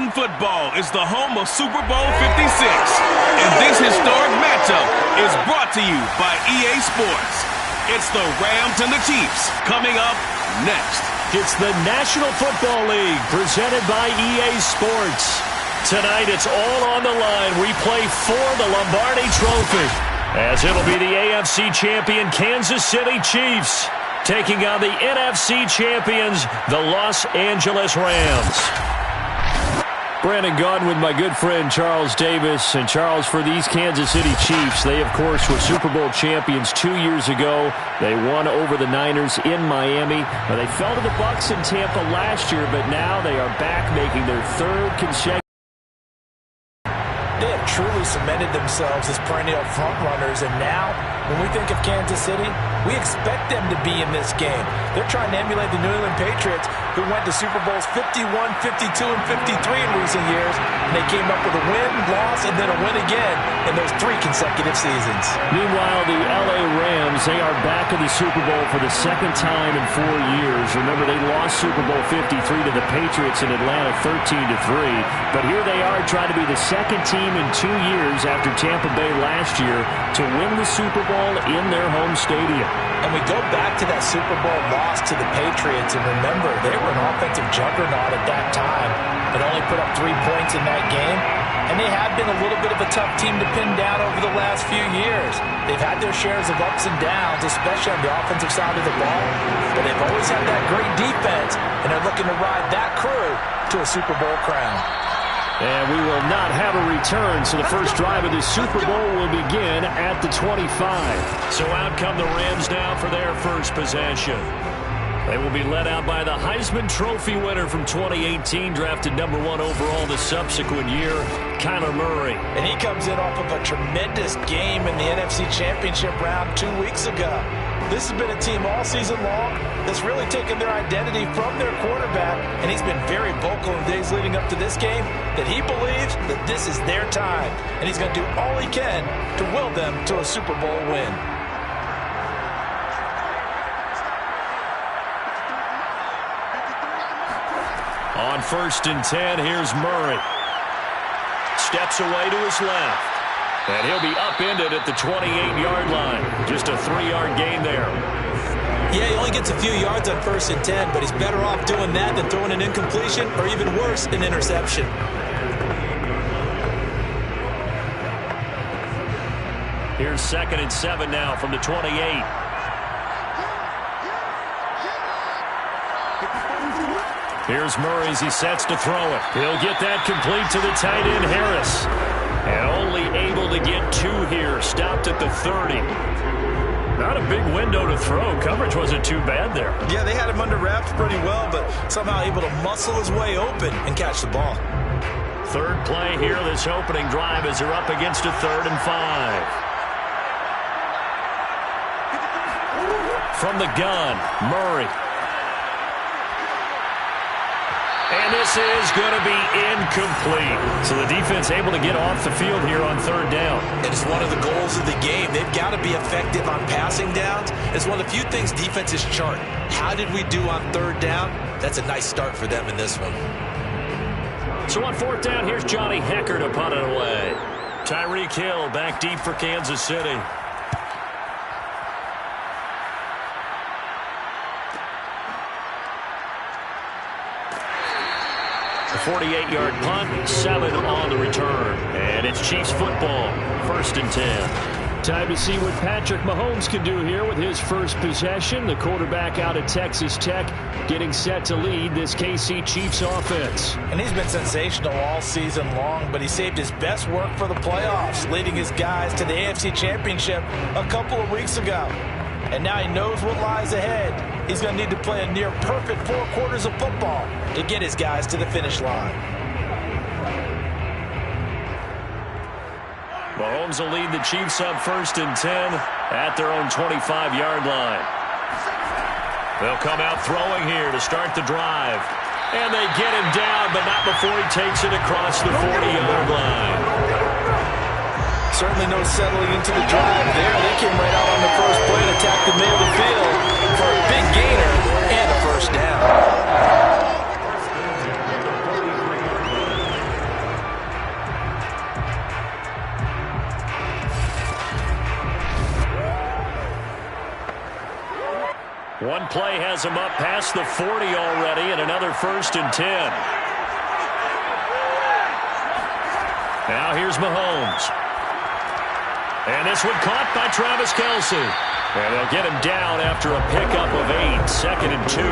Madden Football is the home of Super Bowl 56. And this historic matchup is brought to you by EA Sports. It's the Rams and the Chiefs coming up next. It's the National Football League presented by EA Sports. Tonight it's all on the line. We play for the Lombardi Trophy, as it'll be the AFC champion Kansas City Chiefs taking on the NFC champions, the Los Angeles Rams. Brandon Gaudin with my good friend Charles Davis. And Charles, for these Kansas City Chiefs, they of course were Super Bowl champions 2 years ago. They won over the Niners in Miami. Now, they fell to the Bucs in Tampa last year, but now they are back making their third consecutive. They have truly cemented themselves as perennial frontrunners, and now, when we think of Kansas City, we expect them to be in this game. They're trying to emulate the New England Patriots, who went to Super Bowls 51, 52, and 53 in recent years, and they came up with a win, loss, and then a win again in those 3 consecutive seasons. Meanwhile, the LA Rams, they are back in the Super Bowl for the second time in 4 years. Remember, they lost Super Bowl 53 to the Patriots in Atlanta 13-3, but here they are trying to be the second team in 2 years after Tampa Bay last year to win the Super Bowl in their home stadium. And we go back to that Super Bowl loss to the Patriots, and remember, they were an offensive juggernaut at that time, but only put up 3 points in that game. And they have been a little bit of a tough team to pin down over the last few years. They've had their shares of ups and downs, especially on the offensive side of the ball, but they've always had that great defense, and they're looking to ride that crew to a Super Bowl crown. And we will not have a return, so the first drive of the Super Bowl will begin at the 25. So out come the Rams now for their first possession. They will be led out by the Heisman Trophy winner from 2018, drafted #1 overall the subsequent year, Kyler Murray. And he comes in off of a tremendous game in the NFC Championship round 2 weeks ago. This has been a team all season long that's really taken their identity from their quarterback, and he's been very vocal in the days leading up to this game that he believes that this is their time, and he's going to do all he can to will them to a Super Bowl win. On 1st and 10, here's Murray. Steps away to his left. And he'll be upended at the 28-yard line. Just a 3-yard gain there. Yeah, he only gets a few yards on 1st and 10, but he's better off doing that than throwing an incompletion, or even worse, an interception. Here's 2nd and 7 now from the 28. Here's Murray as he sets to throw it. He'll get that complete to the tight end, Harris. And only able to get 2 here. Stopped at the 30. Not a big window to throw. Coverage wasn't too bad there. Yeah, they had him under wraps pretty well, but somehow able to muscle his way open and catch the ball. Third play here, this opening drive, as they're up against a 3rd and 5. From the gun, Murray. And this is going to be incomplete. So the defense able to get off the field here on 3rd down. It is one of the goals of the game. They've got to be effective on passing downs. It's one of the few things defenses chart. How did we do on 3rd down? That's a nice start for them in this one. So on 4th down, here's Johnny Hekker to punt it away. Tyreek Hill back deep for Kansas City. A 48-yard punt, 7 on the return. And it's Chiefs football, 1st and 10. Time to see what Patrick Mahomes can do here with his first possession. The quarterback out of Texas Tech getting set to lead this KC Chiefs offense. And he's been sensational all season long, but he saved his best work for the playoffs, leading his guys to the AFC Championship a couple of weeks ago. And now he knows what lies ahead. He's going to need to play a near-perfect 4 quarters of football to get his guys to the finish line. Mahomes will lead the Chiefs up 1st and 10 at their own 25-yard line. They'll come out throwing here to start the drive. And they get him down, but not before he takes it across the 40-yard line. Certainly no settling into the drive there. They came right out on the first play and attacked the middle of the field for a big gainer and a 1st down. One play has him up past the 40 already, and another 1st and 10. Now here's Mahomes. And this one caught by Travis Kelce. And they'll get him down after a pickup of 8, 2nd and 2.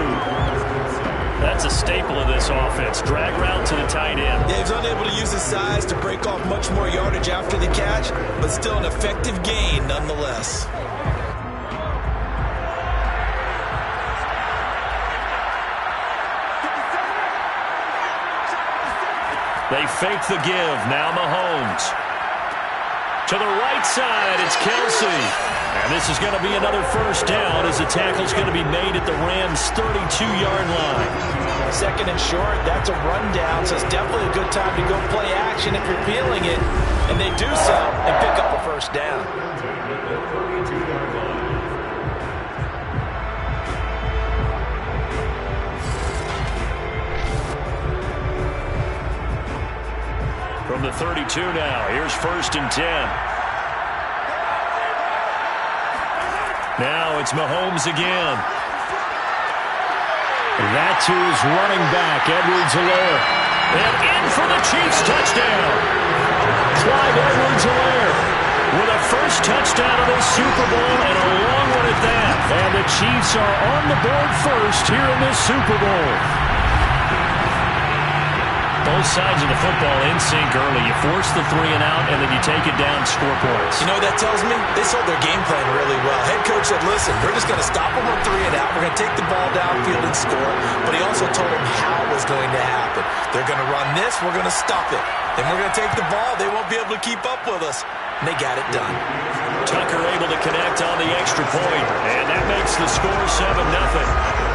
That's a staple of this offense. Drag route to the tight end. Yeah, he's unable to use his size to break off much more yardage after the catch, but still an effective gain nonetheless. They fake the give. Now Mahomes. To the right side, it's Kelce. And this is going to be another 1st down as the tackle's going to be made at the Rams' 32-yard line. 2nd and short, that's a rundown, so it's definitely a good time to go play action if you're feeling it. And they do so and pick up a 1st down. From the 32 now, here's 1st and 10. Now it's Mahomes again. That to his running back, Edwards-Helaire. And in for the Chiefs touchdown. Clyde Edwards-Helaire with a 1st touchdown of this Super Bowl and a long one at that. And the Chiefs are on the board first here in this Super Bowl. Both sides of the football in sync early. You force the 3 and out, and then you take it down, score points. You know what that tells me? They sold their game plan really well. Head coach said, listen, we're just going to stop them on 3 and out. We're going to take the ball downfield and score. But he also told them how it was going to happen. They're going to run this. We're going to stop it. Then we're going to take the ball. They won't be able to keep up with us. And they got it done. Tucker able to connect on the extra point, and that makes the score 7-0.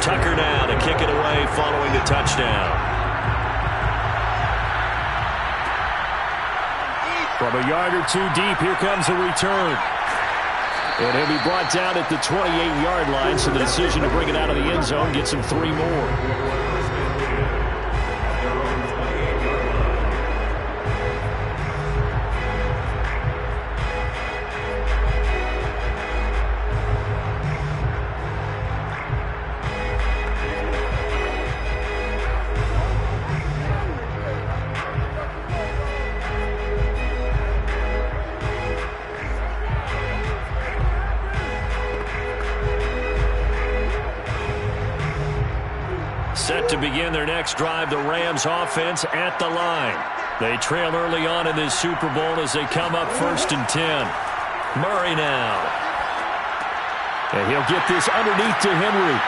Tucker now to kick it away following the touchdown. From a yard or 2 deep, here comes a return. And he'll be brought down at the 28-yard line, so the decision to bring it out of the end zone gets him 3 more. Set to begin their next drive, the Rams offense at the line. They trail early on in this Super Bowl as they come up 1st and 10. Murray now. And he'll get this underneath to Henry.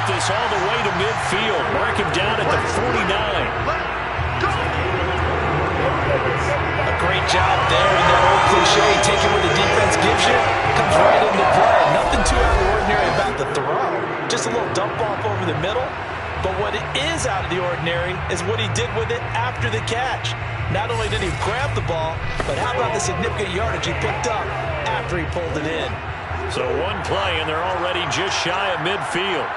This all the way to midfield. Mark him down at the 49. A great Great job there. And that old cliche, taking what the defense gives you, comes right into play. Nothing too out of the ordinary about the throw. Just a little dump off over the middle. But what is out of the ordinary is what he did with it after the catch. Not only did he grab the ball, but how about the significant yardage he picked up after he pulled it in? So one play, and they're already just shy of midfield.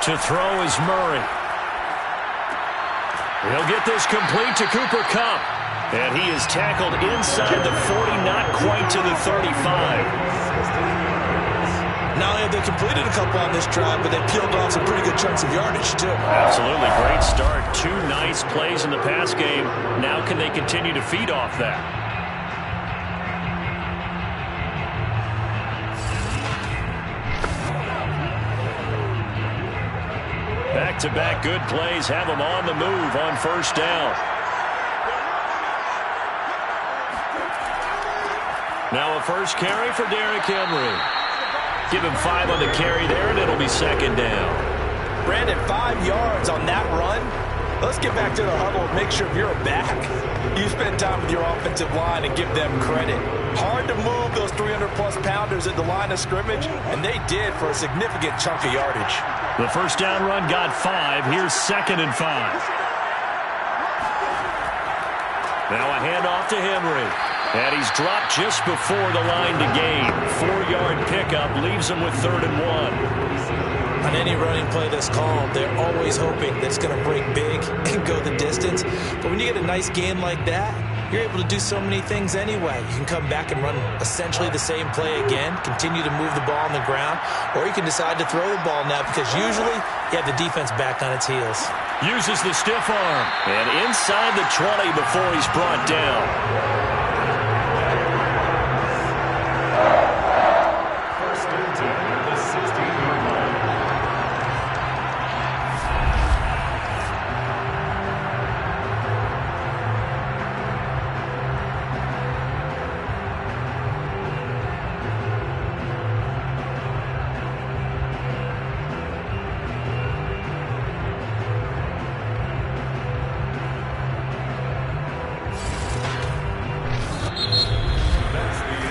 To throw is Murray. He'll get this complete to Cooper Kupp. And he is tackled inside the 40, not quite to the 35. Not only have they completed a couple on this drive, but they peeled off some pretty good chunks of yardage, too. Absolutely. Great start. 2 nice plays in the pass game. Now can they continue to feed off that? Back-to-back good plays have them on the move on first down. Now a first carry for Derrick Henry. Give him 5 on the carry there, and it'll be second down. Brandon, 5 yards on that run. Let's get back to the huddle and make sure you're back. You spend time with your offensive line and give them credit. Hard to move those 300-plus pounders at the line of scrimmage, and they did for a significant chunk of yardage. The first down run got 5. Here's 2nd and 5. Now a handoff to Henry. And he's dropped just before the line to gain. 4-yard pickup leaves him with 3rd and 1. On any running play that's called, they're always hoping that it's going to break big and go the distance. But when you get a nice game like that, you're able to do so many things anyway. You can come back and run essentially the same play again, continue to move the ball on the ground, or you can decide to throw the ball now because usually you have the defense back on its heels. Uses the stiff arm. And inside the 20 before he's brought down.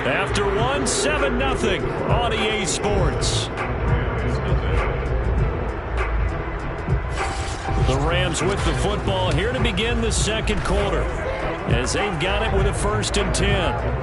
After 1, 7-0 on EA Sports. The Rams with the football here to begin the second quarter as they've got it with a 1st and 10.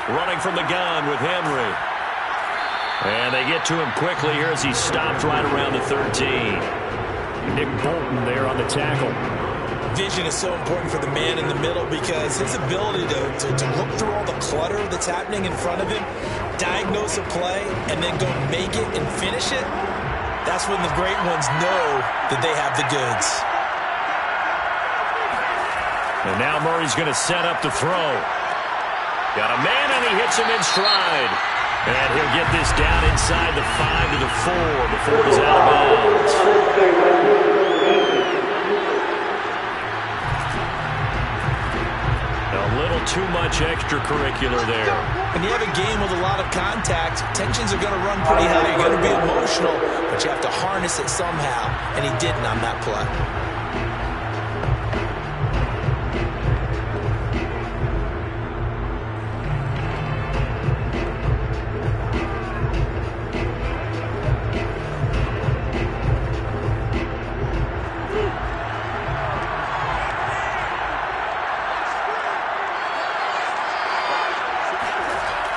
Running from the gun with Henry. And they get to him quickly here as he stopped right around the 13. Nick Bolton there on the tackle. Vision is so important for the man in the middle because his ability to look through all the clutter that's happening in front of him, diagnose a play, and then go make it and finish it, that's when the great ones know that they have the goods. And now Murray's going to set up to throw. Got a man, and he hits him in stride. And he'll get this down inside the 5 to the 4 before he's out of bounds. A little too much extracurricular there. When you have a game with a lot of contact, tensions are going to run pretty high. You're going to be emotional, but you have to harness it somehow, and he didn't on that play.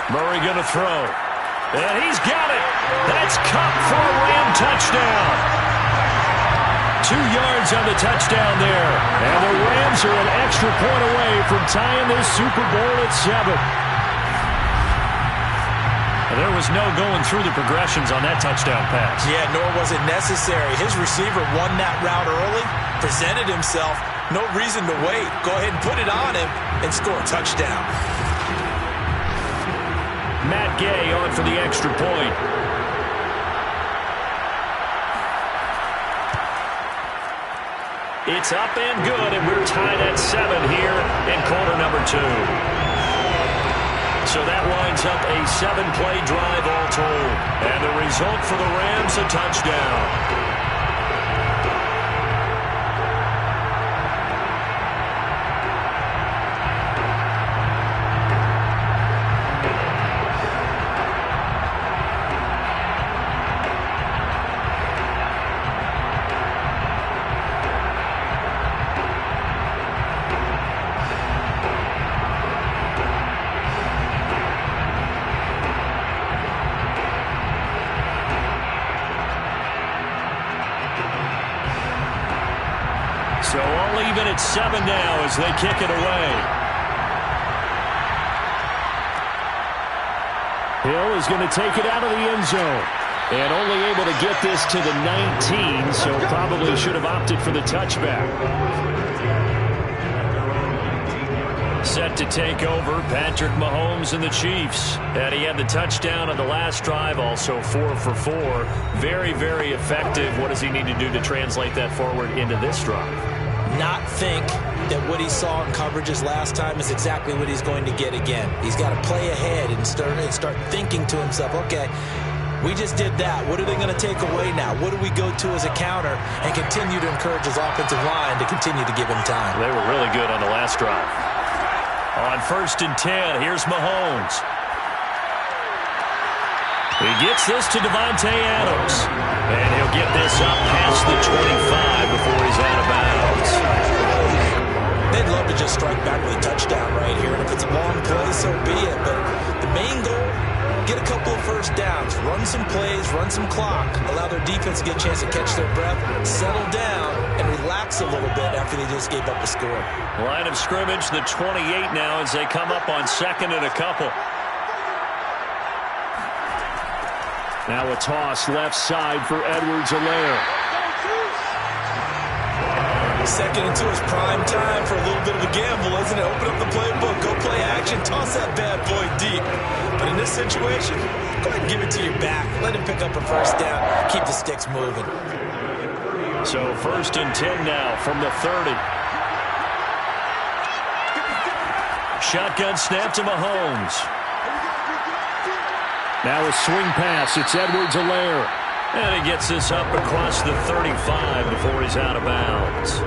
Murray going to throw. And he's got it. That's Kupp for a Ram touchdown. 2 yards on the touchdown there. And the Rams are an extra point away from tying this Super Bowl at 7. And there was no going through the progressions on that touchdown pass. Yeah, nor was it necessary. His receiver won that route early, presented himself. No reason to wait. Go ahead and put it on him and score a touchdown. Matt Gay on for the extra point. It's up and good, and we're tied at 7 here in quarter number 2. So that winds up a 7-play drive all told. And the result for the Rams, a touchdown. So all even at 7 now as they kick it away. Hill is going to take it out of the end zone. And only able to get this to the 19, so probably should have opted for the touchback. Set to take over, Patrick Mahomes and the Chiefs. And he had the touchdown on the last drive, also 4 for 4. Very, very effective. What does he need to do to translate that forward into this drive? Not think that what he saw in coverages last time is exactly what he's going to get again. He's got to play ahead and start thinking to himself, okay, we just did that. What are they going to take away now? What do we go to as a counter? And continue to encourage his offensive line to continue to give him time. They were really good on the last drive. On 1st and 10, here's Mahomes. He gets this to Davante Adams. And he'll get this up past the 25 before he's out of bounds. They'd love to just strike back with a touchdown right here. And if it's a long play, so be it. But the main goal, get a couple of first downs, run some plays, run some clock, allow their defense to get a chance to catch their breath, settle down, and relax a little bit after they just gave up the score. Line of scrimmage, the 28 now as they come up on 2nd and a couple. Now a toss left side for Edwards-Helaire. 2nd and 2 is prime time for a little bit of a gamble, isn't it? Open up the playbook, go play action, toss that bad boy deep. But in this situation, go ahead and give it to your back. Let him pick up a first down, keep the sticks moving. So 1st and 10 now from the 30. Shotgun snap to Mahomes. Now a swing pass. It's Edwards-Helaire. And he gets this up across the 35 before he's out of bounds.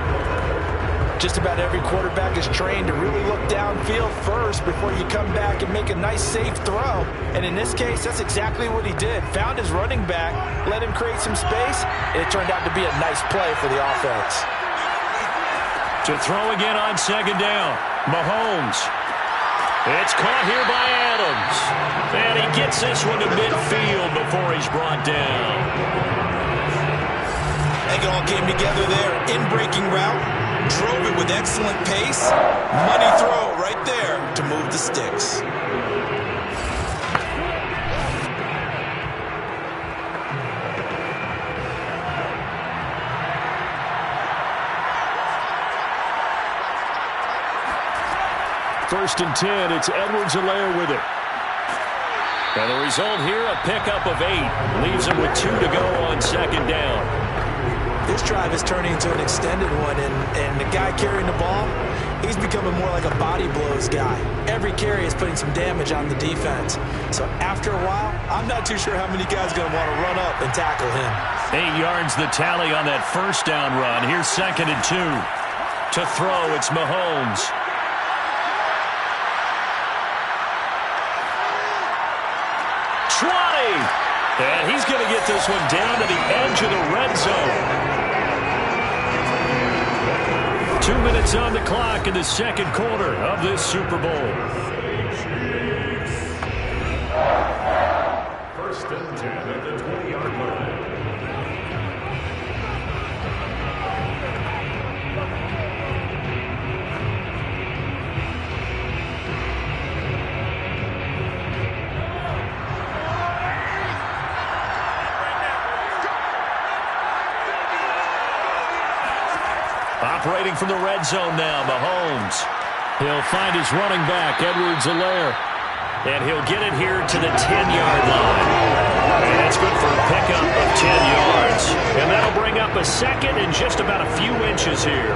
Just about every quarterback is trained to really look downfield first before you come back and make a nice, safe throw. And in this case, that's exactly what he did. Found his running back, let him create some space, and it turned out to be a nice play for the offense. To throw again on 2nd down, Mahomes. It's caught here by Adams. And he gets this one to midfield before he's brought down. I think it all came together there. In-breaking route, drove it with excellent pace. Money throw right there to move the sticks. First and 10, it's Edwards-Helaire with it. And the result here, a pickup of 8. Leaves him with 2 to go on 2nd down. This drive is turning into an extended one, and the guy carrying the ball, he's becoming more like a body blows guy. Every carry is putting some damage on the defense. So after a while, I'm not too sure how many guys are going to want to run up and tackle him. 8 yards the tally on that first down run. Here's 2nd and 2. To throw, it's Mahomes. And he's going to get this one down to the edge of the red zone. 2 minutes on the clock in the 2nd quarter of this Super Bowl. 1st and 10 at the 20-yard line. Operating from the red zone now, Mahomes. He'll find his running back, Edwards-Helaire. And he'll get it here to the 10-yard line. And that's good for a pickup of 10 yards. And that'll bring up up a second and just about a few inches here.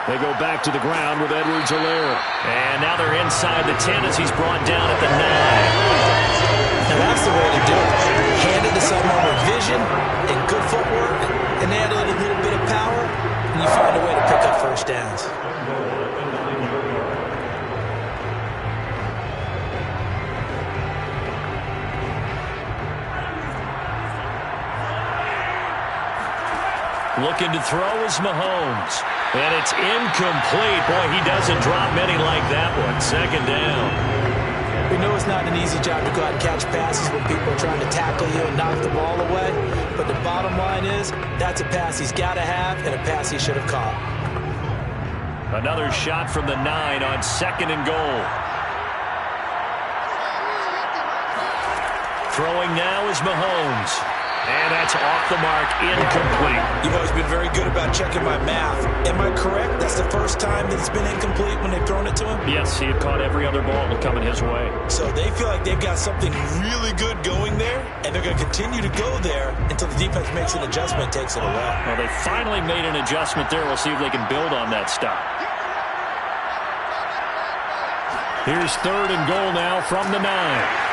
They go back to the ground with Edwards-Helaire. And now they're inside the 10 as he's brought down at the 9. Now that's the way to do it. Hand it to someone with vision and good footwork, and add a little bit of power, and you find a way to pick up first downs. Looking to throw is Mahomes. And it's incomplete. Boy, he doesn't drop many like that one. Second down. We know it's not an easy job to go out and catch passes when people are trying to tackle you and knock the ball away. But the bottom line is, that's a pass he's got to have and a pass he should have caught. Another shot from the 9 on second and goal. Throwing now is Mahomes. And that's off the mark, incomplete. You've always been very good about checking my math. Am I correct? That's the first time that it's been incomplete when they've thrown it to him? Yes, he had caught every other ball coming his way. So they feel like they've got something really good going there, and they're going to continue to go there until the defense makes an adjustment and takes it away. Well, they finally made an adjustment there. We'll see if they can build on that stop. Here's third and goal now from the 9.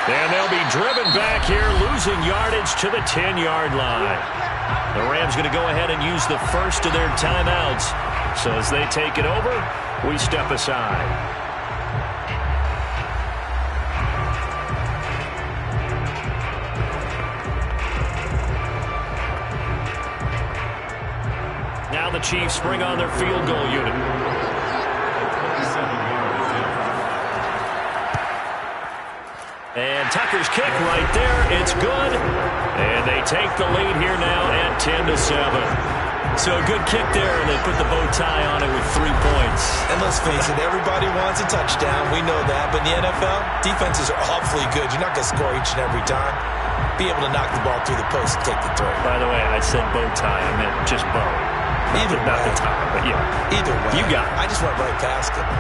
And they'll be driven back here, losing yardage to the 10-yard line. The Rams going to go ahead and use the first of their timeouts. So as they take it over, we step aside. Now the Chiefs bring on their field goal unit. And Tucker's kick right there. It's good. And they take the lead here now at 10-7. So a good kick there, and they put the bow tie on it with 3 points. And let's face it, everybody wants a touchdown. We know that. But in the NFL, defenses are awfully good. You're not going to score each and every time. Be able to knock the ball through the post and take the throw. By the way, I said bow tie. I meant just bow. Either way. Not the tie, but yeah. Either way. You got it. I just went right past it.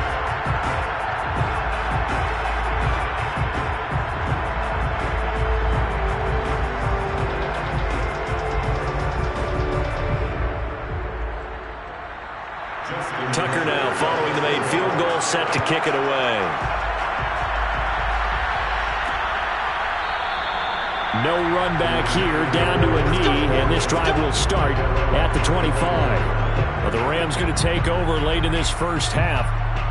Tucker now following the made field goal, set to kick it away. No run back here, down to a knee, and this drive will start at the 25. Well, the Rams going to take over late in this first half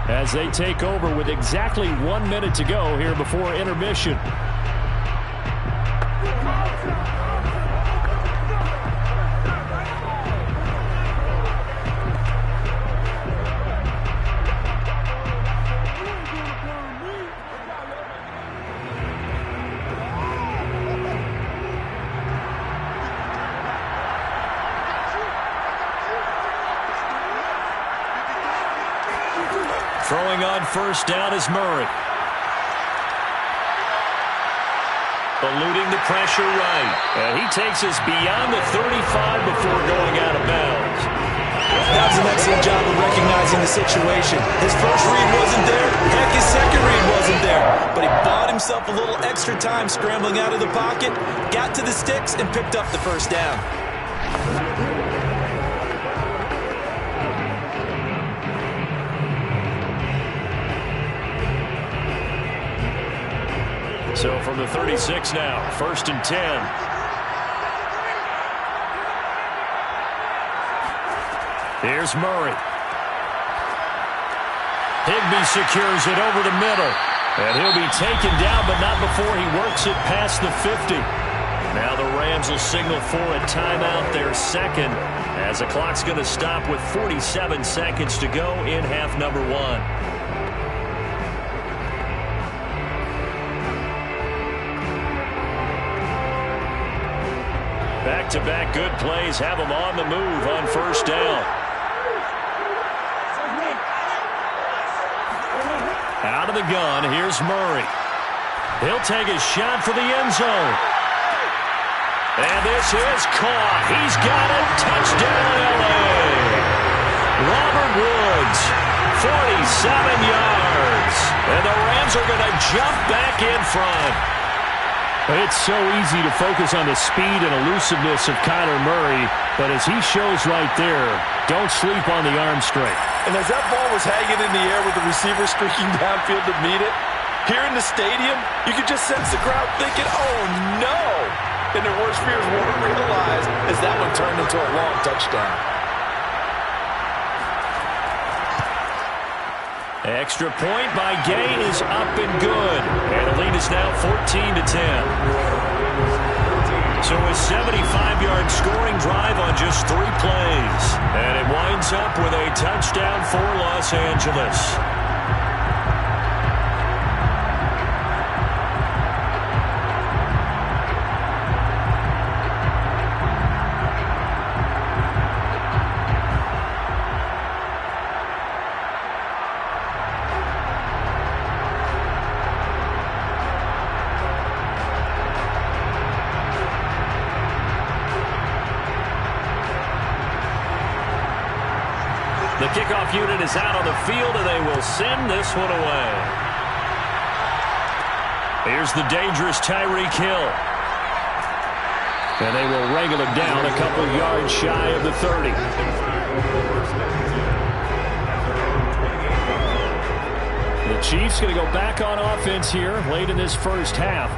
as they take over with exactly 1 minute to go here before intermission. Throwing on first down is Murray. Eluding the pressure right. And he takes us beyond the 35 before going out of bounds. That was an excellent job of recognizing the situation. His first read wasn't there. Heck, his second read wasn't there. But he bought himself a little extra time scrambling out of the pocket, got to the sticks, and picked up the first down. So from the 36 now, 1st and 10. Here's Murray. Higbee secures it over the middle. And he'll be taken down, but not before he works it past the 50. Now the Rams will signal for a timeout, their second, as the clock's going to stop with 47 seconds to go in half number 1. Back-to-back good plays have them on the move on first down. Out of the gun, here's Murray. He'll take a shot for the end zone. And this is caught. He's got it. Touchdown, L.A. Robert Woods, 47 yards. And the Rams are going to jump back in front. It's so easy to focus on the speed and elusiveness of Kyler Murray, but as he shows right there, don't sleep on the arm strength. And as that ball was hanging in the air with the receiver streaking downfield to meet it, here in the stadium, you could just sense the crowd thinking, oh no! And their worst fears weren't realized as that one turned into a long touchdown. Extra point by Gay is up and good. And the lead is now 14-10. So a 75-yard scoring drive on just 3 plays. And it winds up with a touchdown for Los Angeles. The kickoff unit is out on the field, and they will send this one away. Here's the dangerous Tyreek Hill. And they will wrangle him down a couple yards shy of the 30. The Chiefs going to go back on offense here late in this first half.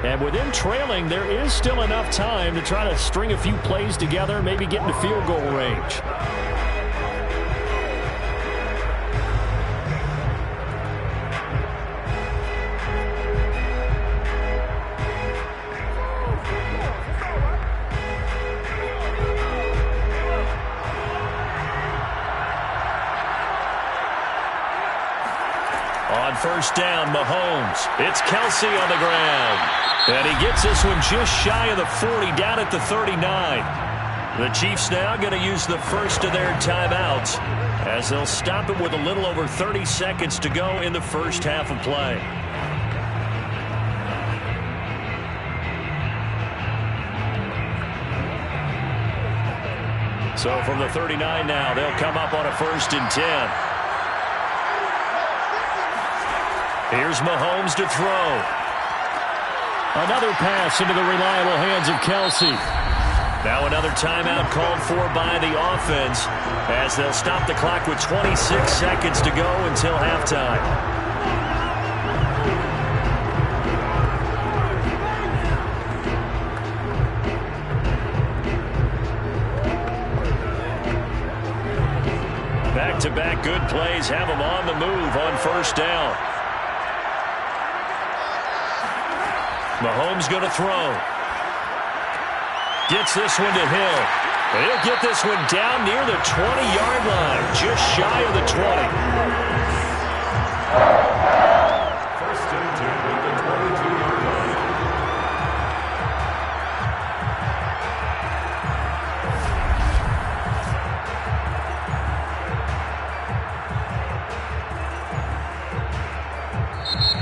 And with them trailing, there is still enough time to try to string a few plays together, maybe get into field goal range. On first down, Mahomes. It's Kelsey on the ground. And he gets this one just shy of the 40, down at the 39. The Chiefs now going to use the first of their timeouts as they'll stop it with a little over 30 seconds to go in the first half of play. So from the 39 now, they'll come up on a 1st and 10. Here's Mahomes to throw. Another pass into the reliable hands of Kelsey. Now another timeout called for by the offense as they'll stop the clock with 26 seconds to go until halftime. Back-to-back good plays have them on the move on first down. Mahomes going to throw. Gets this one to Hill. And he'll get this one down near the 20-yard line, just shy of the 20. First and 10 at the 22-yard line.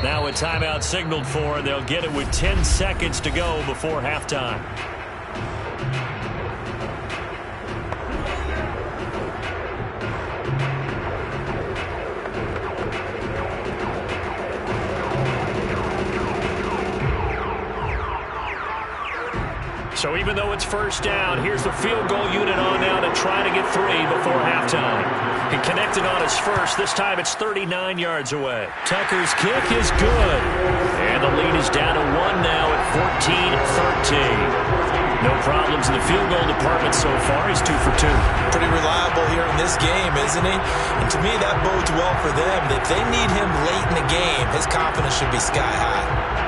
Now a timeout signaled for, and they'll get it with 10 seconds to go before halftime. So even though it's first down, here's the field goal unit on now to try to get 3 before halftime. He connected on his first. This time it's 39 yards away. Tucker's kick is good. And the lead is down to 1 now at 14-13. No problems in the field goal department so far. He's 2 for 2. Pretty reliable here in this game, isn't he? And to me, that bodes well for them. If they need him late in the game, his confidence should be sky high.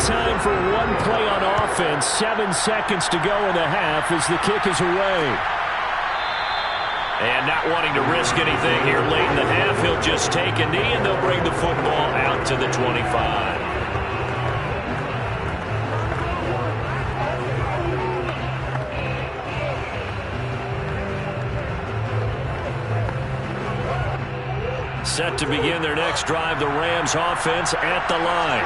Time for one play on offense. 7 seconds to go in the half as the kick is away. And not wanting to risk anything here late in the half, he'll just take a knee and they'll bring the football out to the 25. set to begin their next drive. The Rams offense at the line.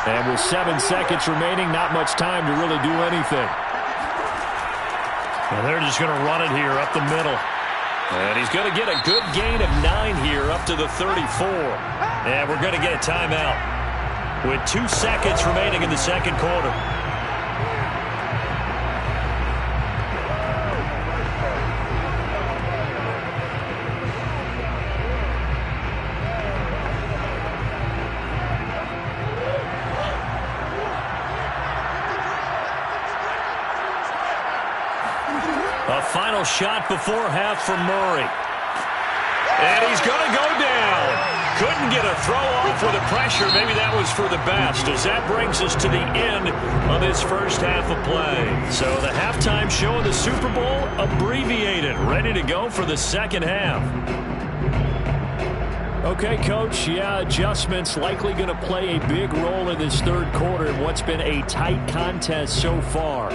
And with 7 seconds remaining, not much time to really do anything. And they're just going to run it here up the middle. And he's going to get a good gain of 9 here up to the 34. And we're going to get a timeout with 2 seconds remaining in the second quarter. A final shot before half from Murray. And he's going to go down. Couldn't get a throw off with the pressure. Maybe that was for the best, as that brings us to the end of this first half of play. So the halftime show of the Super Bowl abbreviated, ready to go for the second half. Okay, Coach, adjustments likely going to play a big role in this third quarter in what's been a tight contest so far.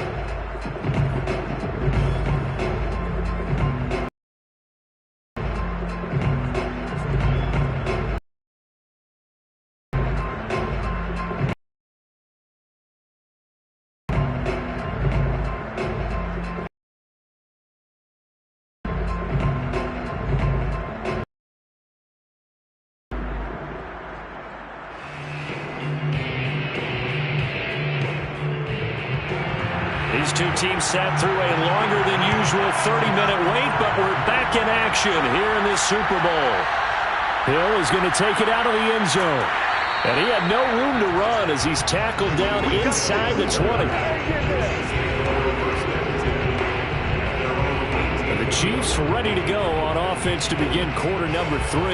These two teams sat through a longer than usual 30-minute wait, but we're back in action here in this Super Bowl. Hill is going to take it out of the end zone. And he had no room to run as he's tackled down inside the 20. And the Chiefs ready to go on offense to begin quarter number 3.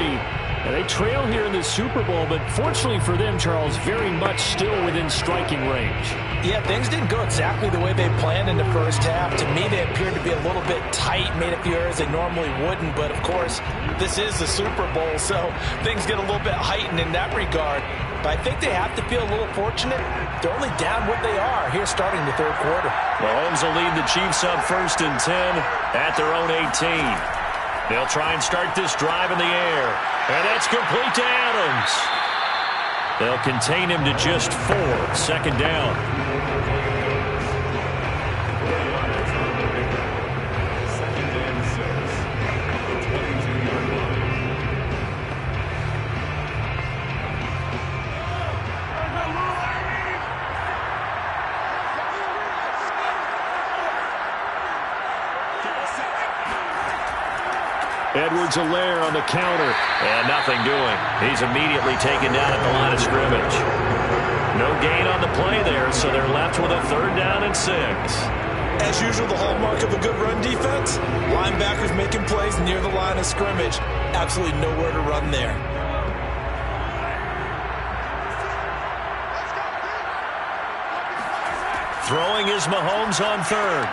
And they trail here in the Super Bowl, but fortunately for them, Charles, very much still within striking range. Yeah, things didn't go exactly the way they planned in the first half. To me, they appeared to be a little bit tight, made a few errors they normally wouldn't. But, of course, this is the Super Bowl, so things get a little bit heightened in that regard. But I think they have to feel a little fortunate. They're only down what they are here starting the third quarter. Mahomes will lead the Chiefs up 1st and 10 at their own 18. They'll try and start this drive in the air. And that's complete to Adams. They'll contain him to just 4. 2nd down. Edwards-Helaire on the counter. And nothing doing. He's immediately taken down at the line of scrimmage. No gain on the play there, so they're left with a 3rd down and 6. As usual, the hallmark of a good run defense, linebackers making plays near the line of scrimmage. Absolutely nowhere to run there. Throwing is Mahomes on 3rd.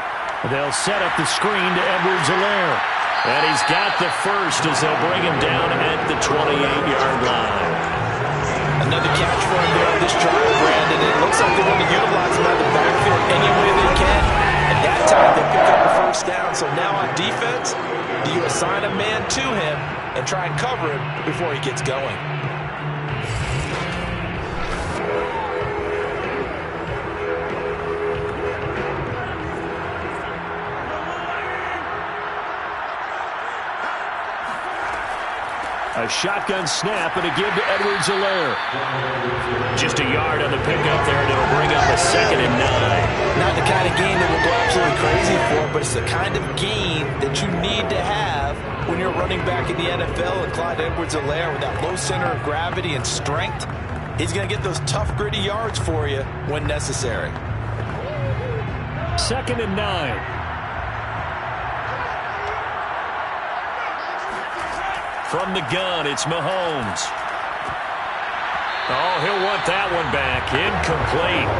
They'll set up the screen to Edwards-Helaire. And he's got the first as they'll bring him down at the 28-yard line. Another catch for him there on this drive, Brandon. It looks like they want to utilize him out of the backfield any way they can. And that time they pick up the 1st down. So now on defense, do you assign a man to him and try and cover him before he gets going? A shotgun snap and a give to Edwards-Helaire. Just a yard on the pickup there, and it'll bring up a 2nd and 9. Not the kind of gain that we'll go absolutely crazy for, but it's the kind of gain that you need to have when you're running back in the NFL. And Clyde Edwards-Helaire, with that low center of gravity and strength, he's going to get those tough, gritty yards for you when necessary. 2nd and 9. From the gun, it's Mahomes. Oh, he'll want that one back. Incomplete.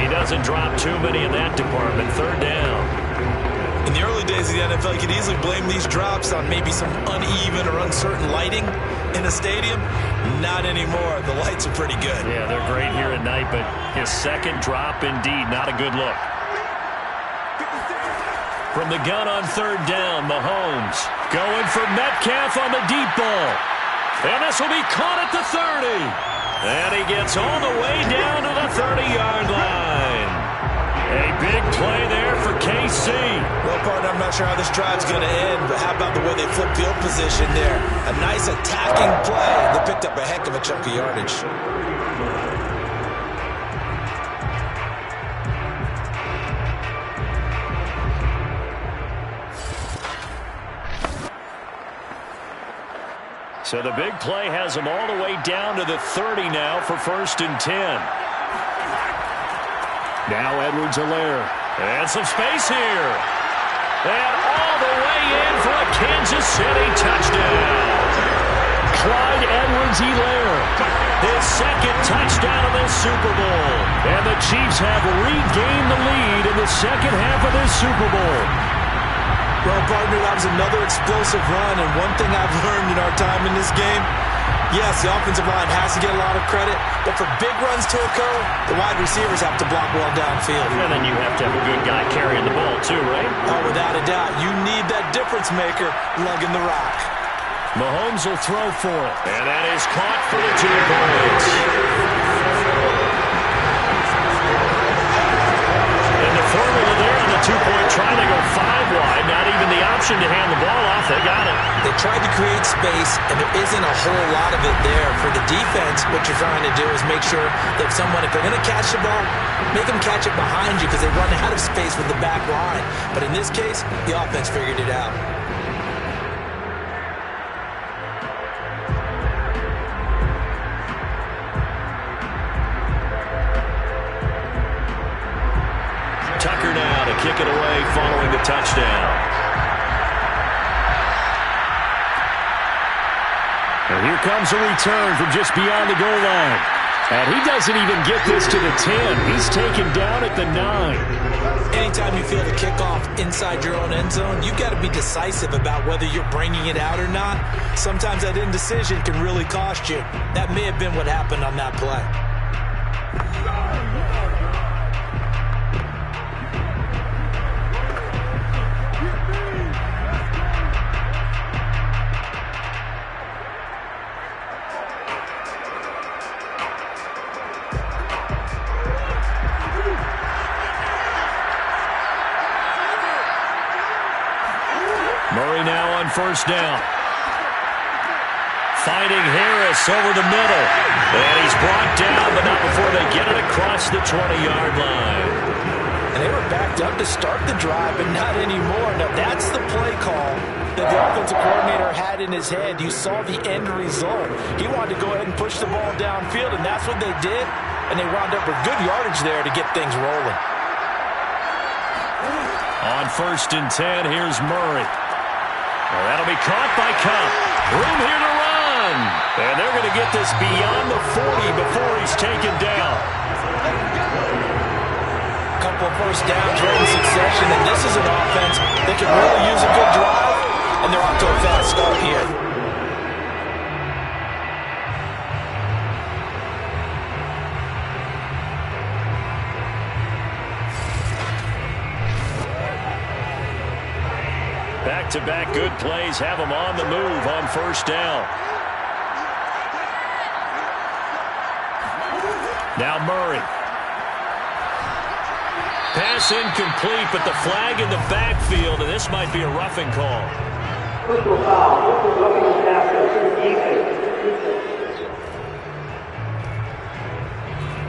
He doesn't drop too many in that department. 3rd down. In the early days of the NFL, you could easily blame these drops on maybe some uneven or uncertain lighting in a stadium. Not anymore. The lights are pretty good. Yeah, they're great here at night, but his 2nd drop, indeed, not a good look. From the gun on 3rd down, Mahomes going for Metcalf on the deep ball. And this will be caught at the 30. And he gets all the way down to the 30-yard line. A big play there for KC. Well, partner, I'm not sure how this drive's going to end, but how about the way they flip field position there? A nice attacking play. They picked up a heck of a chunk of yardage. So the big play has them all the way down to the 30 now for 1st and 10. Now Edwards-Helaire. And some space here. And all the way in for a Kansas City touchdown. Clyde Edwards-Helaire. His second touchdown of this Super Bowl. And the Chiefs have regained the lead in the second half of this Super Bowl. Well, partner, that was another explosive run, and one thing I've learned in our time in this game, yes, the offensive line has to get a lot of credit, but for big runs to occur, the wide receivers have to block well downfield. And then you have to have a good guy carrying the ball too, right? Oh, without a doubt. You need that difference maker lugging the rock. Mahomes will throw for it. And that is caught for the 2 points. And the formula there on the 2-point try, they go 5 wide. Not even the option to hand the ball off. They got it. They tried to create space, and there isn't a whole lot of it there. For the defense, what you're trying to do is make sure that if they're going to catch the ball, make them catch it behind you because they run out of space with the back line. But in this case, the offense figured it out. Tucker now to kick it away following the touchdown. And here comes a return from just beyond the goal line. And he doesn't even get this to the 10. He's taken down at the 9. Anytime you feel the kickoff inside your own end zone, you've got to be decisive about whether you're bringing it out or not. Sometimes that indecision can really cost you. That may have been what happened on that play. Murray now on 1st down. Finding Harris over the middle. And he's brought down, but not before they get it across the 20-yard line. And they were backed up to start the drive, but not anymore. Now, that's the play call that the offensive coordinator had in his head. You saw the end result. He wanted to go ahead and push the ball downfield, and that's what they did. And they wound up with good yardage there to get things rolling. On 1st and 10, here's Murray. Well, that'll be caught by Kupp. Room here to run. And they're going to get this beyond the 40 before he's taken down. Couple of first downs right in succession, and this is an offense that can really use a good drive, and they're off to a fast start here. Back-to-back good plays have them on the move on 1st down. Now Murray. Pass incomplete, but the flag in the backfield, and this might be a roughing call.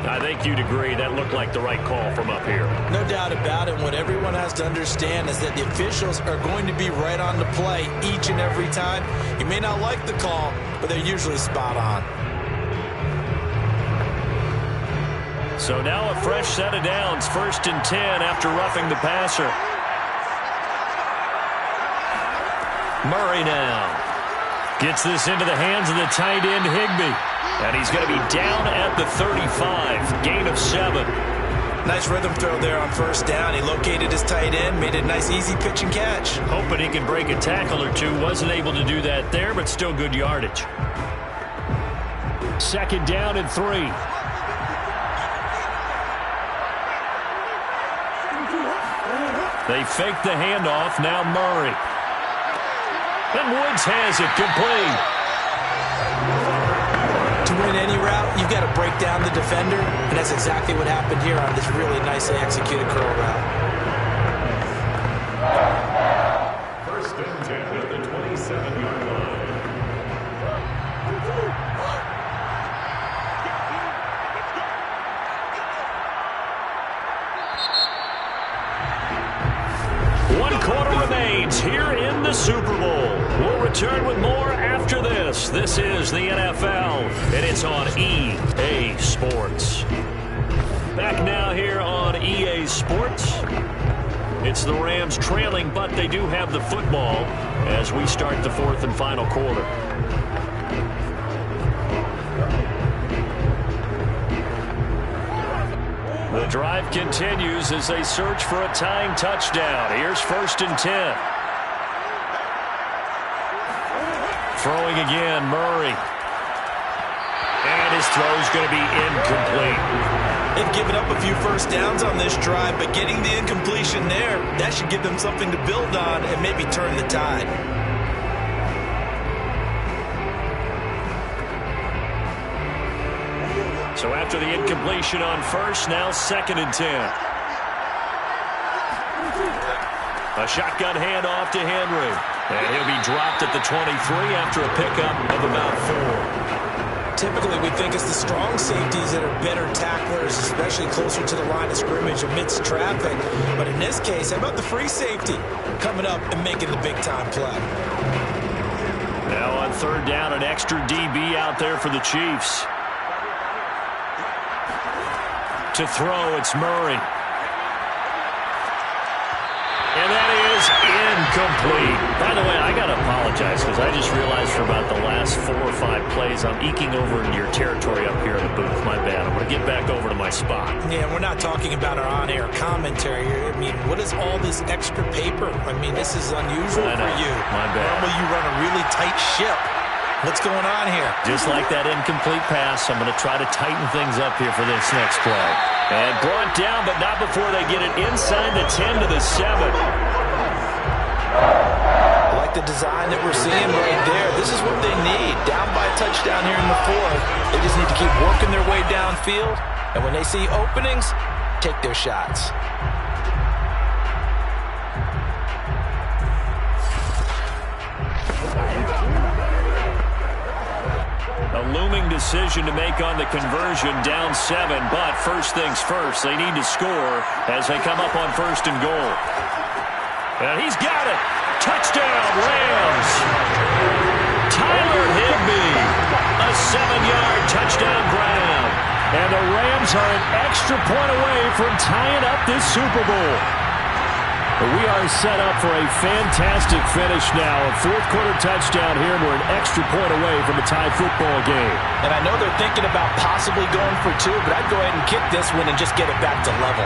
I think you'd agree that looked like the right call from up here. No doubt about it. What everyone has to understand is that the officials are going to be right on the play each and every time. You may not like the call, but they're usually spot on. So now a fresh set of downs, 1st and 10 after roughing the passer. Murray now gets this into the hands of the tight end Higbee. And he's going to be down at the 35, gain of 7. Nice rhythm throw there on 1st down. He located his tight end, made a nice easy pitch and catch. Hoping he can break a tackle or two. Wasn't able to do that there, but still good yardage. 2nd down and 3. They fake the handoff. Now Murray. And Woods has it complete. you've got to break down the defender, and that's exactly what happened here on this really nicely executed curl route. First and 10 at the 27-yard line. One quarter remains here in the Super Bowl. We'll return with more after this. This is the NFL, and it's on EA Sports. Back now here on EA Sports. It's the Rams trailing, but they do have the football as we start the fourth and final quarter. The drive continues as they search for a tying touchdown. Here's 1st and 10. Throwing again, Murray. And his throw's going to be incomplete. They've given up a few first downs on this drive, but getting the incompletion there, that should give them something to build on and maybe turn the tide. So after the incompletion on first, now 2nd and 10. A shotgun handoff to Henry. And he'll be dropped at the 23 after a pickup of about 4. Typically, we think it's the strong safeties that are better tacklers, especially closer to the line of scrimmage amidst traffic. But in this case, how about the free safety coming up and making the big-time play? Now on 3rd down, an extra DB out there for the Chiefs. To throw, it's Murray. And that is incomplete. By the way, I got to apologize because I just realized for about the last 4 or 5 plays, I'm eking over into your territory up here in the booth. My bad. I'm going to get back over to my spot. Yeah, we're not talking about our on-air commentary here. I mean, what is all this extra paper? I mean, this is unusual for you. My bad. Normally you run a really tight ship. What's going on here? Just like that incomplete pass, I'm going to try to tighten things up here for this next play. And brought down, but not before they get it inside the 10 to the 7. I like the design that we're seeing right there. This is what they need. Down by a touchdown here in the 4th. They just need to keep working their way downfield. And when they see openings, take their shots. A looming decision to make on the conversion, down 7, but first things first, they need to score as they come up on 1st and goal. And he's got it. Touchdown, Rams. Tyler Higbee, a 7-yard touchdown grab. And the Rams are an extra point away from tying up this Super Bowl. We are set up for a fantastic finish now. A 4th quarter touchdown here, and we're an extra point away from a tie football game. And I know they're thinking about possibly going for 2, but I'd go ahead and kick this one and just get it back to level.